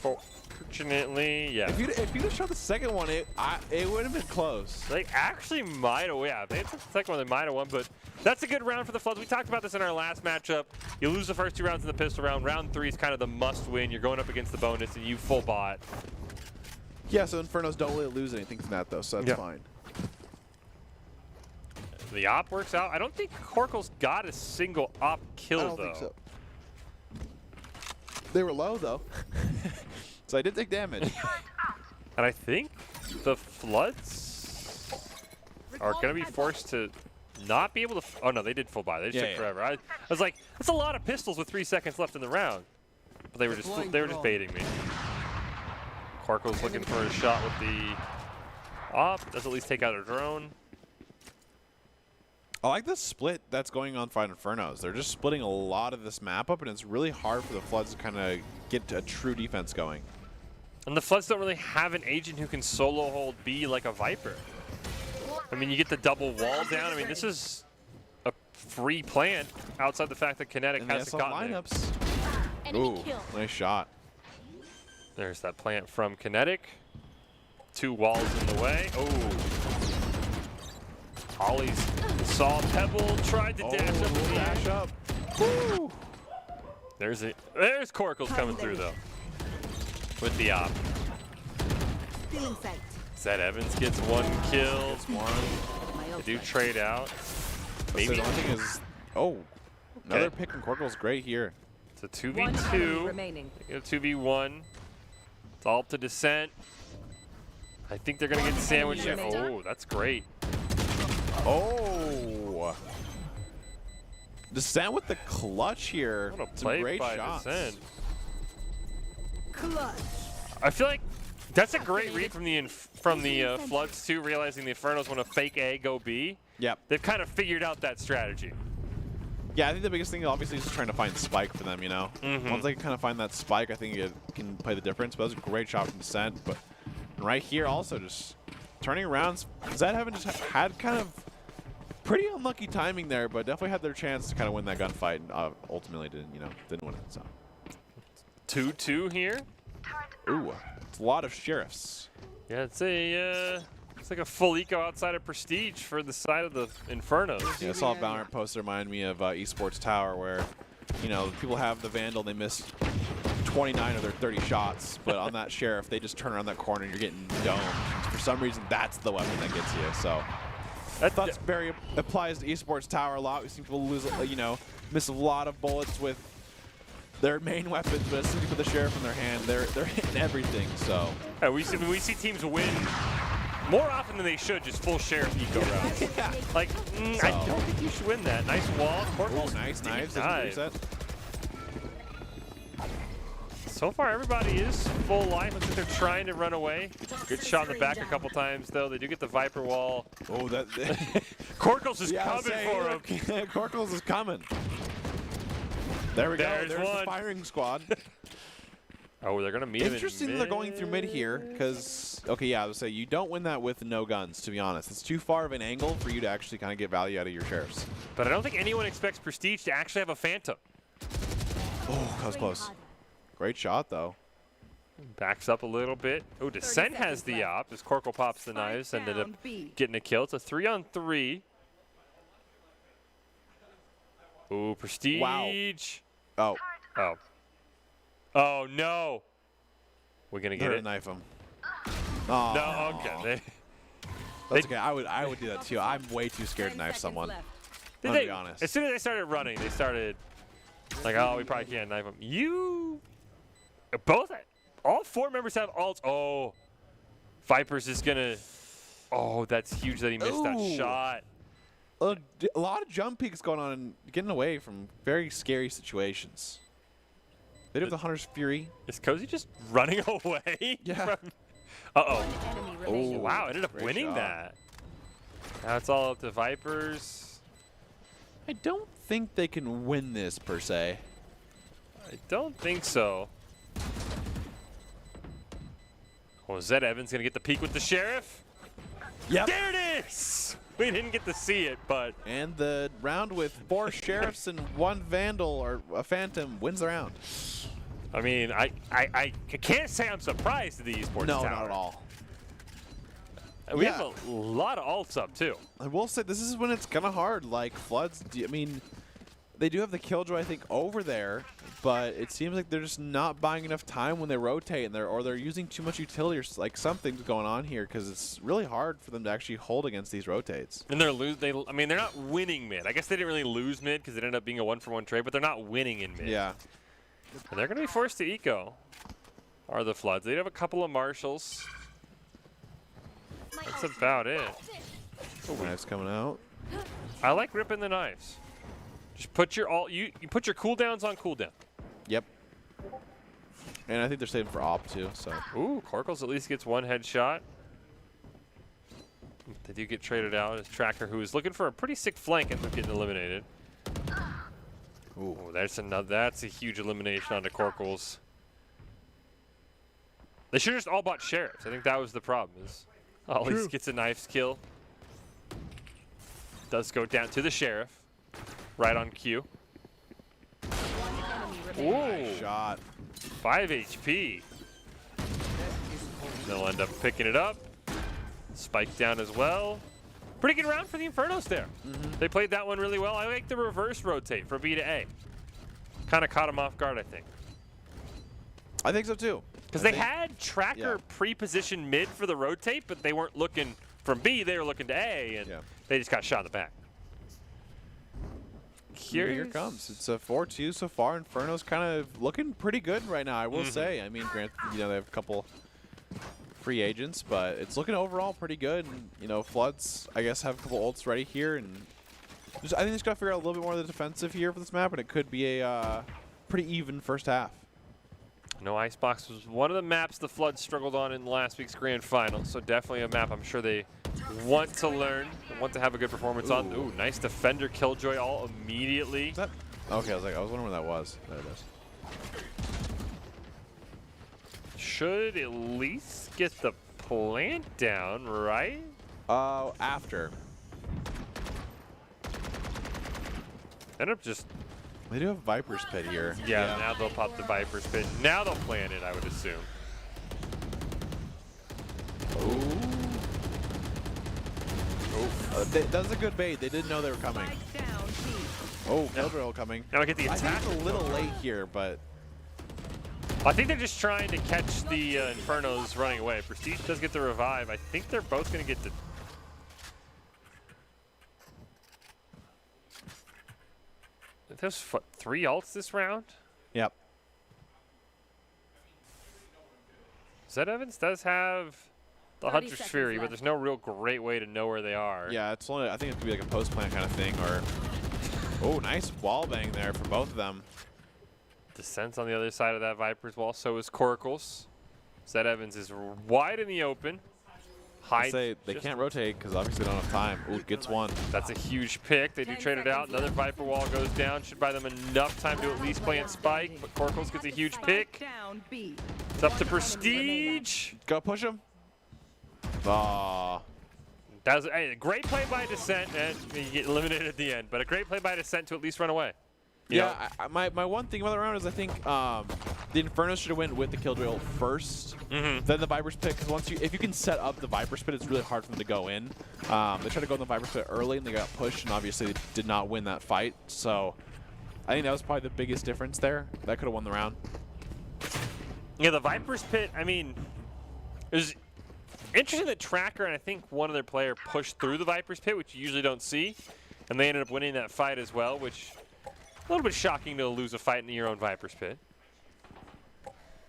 unfortunately, yeah. If you'd have shot the second one, it would have been close. They actually might have, yeah. If they took the second one, they might have won, but that's a good round for the Floods. We talked about this in our last matchup. You lose the first 2 rounds in the pistol round. Round 3 is kind of the must-win. You're going up against the bonus, and you full bot. Yeah, so Infernos don't really lose anything from that, though, so that's fine. The op works out. I don't think Corkle's got a single op kill, I don't think so. They were low, though. So I did take damage. And I think the Floods are going to be forced to not be able to... Oh, no, they did full buy. They just took forever. I was like, that's a lot of pistols with 3 seconds left in the round. But they were just baiting me. Corkle's looking for a shot with the op. Does at least take out a drone. I like the split that's going on for Infernos. They're just splitting a lot of this map up, and it's really hard for the Floods to kind of get a true defense going. And the Floods don't really have an agent who can solo hold B like a Viper. I mean, you get the double wall down. I mean, this is a free plant outside the fact that Kinetic And has the the cotton. lineups. Enemy Ooh, kill. nice shot. There's that plant from Kinetic. 2 walls in the way. Oh. Ollie's saw Pebble, tried to dash up in the dash air. up. Woo. There's Corkles coming through though. With the op. Feeling sight. Zed Evans gets 1 kill. My They ult do ready. trade out. Maybe The one thing is, another Okay. pick from Corkle's great here. it's a One enemy 2v2. remaining. They get a 2v1. It's all up to Descent. I think they're gonna get sandwiched here. remaining. Oh, that's great. Oh. Descent with the clutch here. What a Some play great by shots. Descent. Clutch. I feel like that's a great read from the Floods too, realizing the Infernos want to fake A, go B. Yep. They've kind of figured out that strategy. Yeah, I think the biggest thing obviously is just trying to find spike for them, you know? Mhm. Once they kind of find that spike, I think it can play the difference. But that was a great shot from Descent. But right here also just turning around. Zed haven't just had kind of pretty unlucky timing there, but definitely had their chance to kind of win that gunfight and ultimately didn't win it. So 2-2 here. ooh, it's a lot of sheriffs. Yeah, it's like a full eco outside of Prestige for the side of the Infernos. Yeah, I saw a Valorant post that reminded me of Esports Tower where, people have the Vandal, they miss 29 of their 30 shots, but on that Sheriff, they just turn around that corner and you're getting domed. For some reason, that's the weapon that gets you, so. That's very applies to Esports Tower a lot. We see people lose, miss a lot of bullets with their main weapons, but as soon as you put the Sheriff in their hand, they're hitting everything, so. Yeah, we see teams win more often than they should, just full Sheriff eco rounds. Yeah. Like, I don't think you should win that. Nice wall. Oh, nice knives. Dive. So far, everybody is full life. Looks like they're trying to run away. Good shot in the back a couple times, though. They do get the Viper wall. Oh, that. Corkles is Yeah, coming for him. Corkles is coming. There we There's go. There's one. the firing squad. Oh, they're going to meet him in Interesting that they're going through mid here, because, I would say you don't win that with no guns, to be honest. It's too far of an angle for you to actually kind of get value out of your Sheriffs. But I don't think anyone expects Prestige to actually have a Phantom. Oh, that was close. Great shot, though. Backs up a little bit. Oh, Descent has the op as Corkle pops the knives, ended up getting a kill. It's a 3-on-3. Ooh, Prestige. Wow. Oh, Oh. Oh, no. We're going to they're get gonna it. knife him. Oh, No, okay. that's okay. I would do that too. I'm way too scared to knife someone. Did I'll they, be honest. as soon as they started running, they started like, oh, we probably can't knife them. All 4 members have ults. Oh, Viper's is going to, oh, that's huge that he missed that Ooh. shot. A lot of jump peaks going on and getting away from very scary situations. They do have the Hunter's Fury. Is Cozy just running away? Yeah. From, uh-oh. Enemy Oh, remaining. Wow, ended up great winning shot. that. Now it's all up to Vipers. I don't think they can win this, per se. I don't think so. Oh, Zed Evans going to get the peek with the Sheriff? Yep. There it is! We didn't get to see it, but And the round with 4 Sheriffs and 1 Vandal or a Phantom wins the round. I mean, I can't say I'm surprised at the esports No, tower. not at all. We Yeah. have a lot of ults up, too. I will say this is when it's kind of hard. Like Floods, I mean, they do have the Killjoy, I think, over there, but it seems like they're just not buying enough time when they rotate, and they're using too much utility, or like something's going on here, because it's really hard for them to actually hold against these rotates. And they're not winning mid. I guess they didn't really lose mid because it ended up being a 1-for-1 trade, but they're not winning in mid. Yeah. And they're going to be forced to eco. Are the Floods. They have a couple of Marshals. That's about it. Knives coming out. I like ripping the knives. Just put your you put your cooldowns on cooldown. Yep. And I think they're saving for op too. So. Ooh, Corkles at least gets 1 headshot. They do get traded out as Tracker, who is looking for a pretty sick flank, ends up getting eliminated. Ooh. Oh, that's a huge elimination onto Corkles. They should have just all bought Sheriffs. I think that was the problem. Is at least gets a knife's kill. Does go down to the Sheriff. right on cue. Ooh, Shot. 5 HP. They'll end up picking it up. Spike down as well. Pretty good round for the Infernos there. They played that one really well. I like the reverse rotate for B to A. Kind of caught them off guard, I think. I think so too. Because they had Tracker pre-positioned mid for the rotate, but they weren't looking from B, they were looking to A, and they just got shot in the back. Here it comes. It's a 4-2 so far. Inferno's kind of looking pretty good right now, I will say. I mean, granted, you know, they have a couple free agents, but it's looking overall pretty good. And, you know, Floods, I guess, have a couple ults ready here, and I think they just got to figure out a little bit more of the defensive here for this map, and it could be a pretty even first half. No Icebox was one of the maps the Flood struggled on in last week's grand final, so definitely a map I'm sure they want to learn, want to have a good performance on. Ooh, nice defender Killjoy all immediately. Is that? Okay, I was wondering where that was. There it is. Should at least get the plant down, right? After. End up just. They do have Viper's Pit here. Yeah, now they'll pop the Viper's Pit. Now they'll plant it, I would assume. That's a good bait. They didn't know they were coming. Oh, Killjoy coming. Now we get the I attack. think it's a little late here, but I think they're just trying to catch the Infernos running away. Prestige does get the revive. I think they're both going to get the. There's 3 ults this round. yep. Zed Evans does have the 30 Hunter's seconds Fury, but left. there's no real great way to know where they are. Yeah, it's only. I think it could be like a post plant kind of thing, or. Oh, nice wall bang there for both of them. Descent's on the other side of that Viper's wall. So is Corkles. Zed Evans is wide in the open. I say they can't rotate because obviously they don't have time. Ooh, gets one. That's a huge pick. They do trade it out. Another Viper wall goes down. Should buy them enough time to at least plant Spike, but Corkles gets a huge pick. It's up to Prestige. Go push him. Ah. That was a great play by Descent, and you get eliminated at the end, but a great play by Descent to at least run away. You know? My one thing about the round is I think the Inferno should have went with the Killjoy ult first, then the Viper's Pit, because if you can set up the Viper's Pit, it's really hard for them to go in. They tried to go in the Viper's Pit early, and they got pushed, and obviously they did not win that fight. So I think that was probably the biggest difference there. That could have won the round. Yeah, the Viper's Pit, I mean, it was interesting that Tracker and I think one other player pushed through the Viper's Pit, which you usually don't see, and they ended up winning that fight as well, which a little bit shocking to lose a fight in your own Viper's Pit.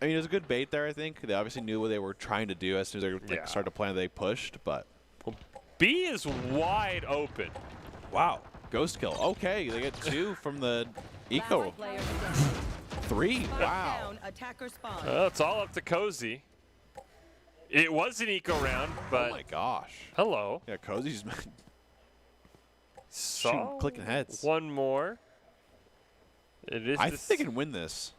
I mean, it was a good bait there, I think. They obviously knew what they were trying to do as soon as they started to plan. They pushed, but. Well, B is wide open. Wow. Ghost kill. Okay, they get 2 from the eco. 3. Wow. It's all up to Cozy. It was an eco round, but. Oh my gosh. Hello. Yeah, Cozy's Saw clicking heads. One more. It is. I think they can win this.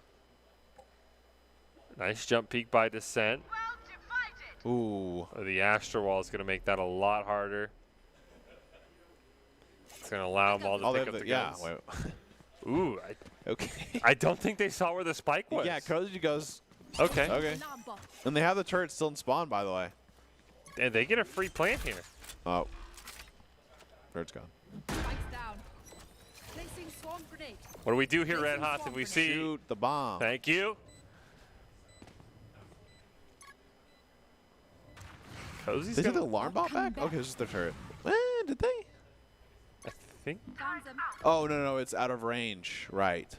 Nice jump peek by Descent. Ooh. The Astro Wall is going to make that a lot harder. It's going to allow them all to pick up the guns. Ooh. Okay. I don't think they saw where the spike was. Yeah, Cozy goes. Okay. Okay. And they have the turret still in spawn, by the way. And they get a free plant here. Oh. Turret's gone. What do we do here, Red Hot? If we see. Shoot the bomb. Thank you. Cozy's They took gonna. the alarm bot back? Okay, this is their turret. Did they? I think. Oh, no, it's out of range. Right.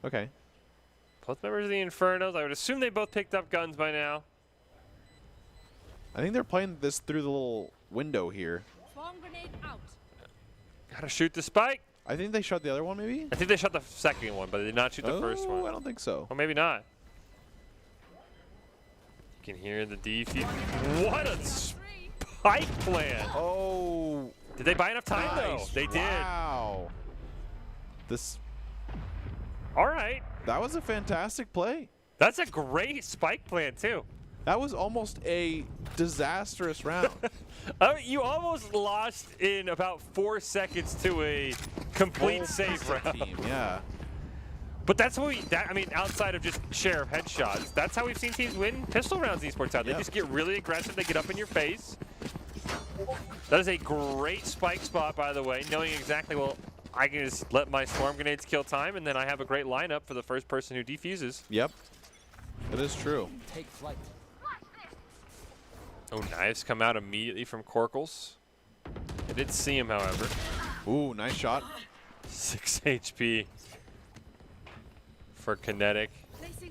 Okay. Both members of the Infernos. I would assume they both picked up guns by now. I think they're playing this through the little window here. Gotta shoot the spike. I think they shot the other one, maybe? I think they shot the second one, but they did not shoot the first one. I don't think so. Or maybe not. You can hear the defuse. What a spike plan! Oh. Did they buy enough time Nice. though? They did. Wow. This. All right. That was a fantastic play. That's a great spike plan too. That was almost a disastrous round. I mean, you almost lost in about 4 seconds to a Complete full safe pistol round. team. Yeah. But that's what I mean, outside of just share of headshots, that's how we've seen teams win pistol rounds in esports out. They Yep. just get really aggressive. They get up in your face. That is a great spike spot, by the way, knowing exactly, well, I can just let my swarm grenades kill time, and then I have a great lineup for the first person who defuses. Yep. That is true. Take flight. Oh, knives come out immediately from Corkles. I did see him, however. Ooh, nice shot. 6 HP for Kinetic. Placing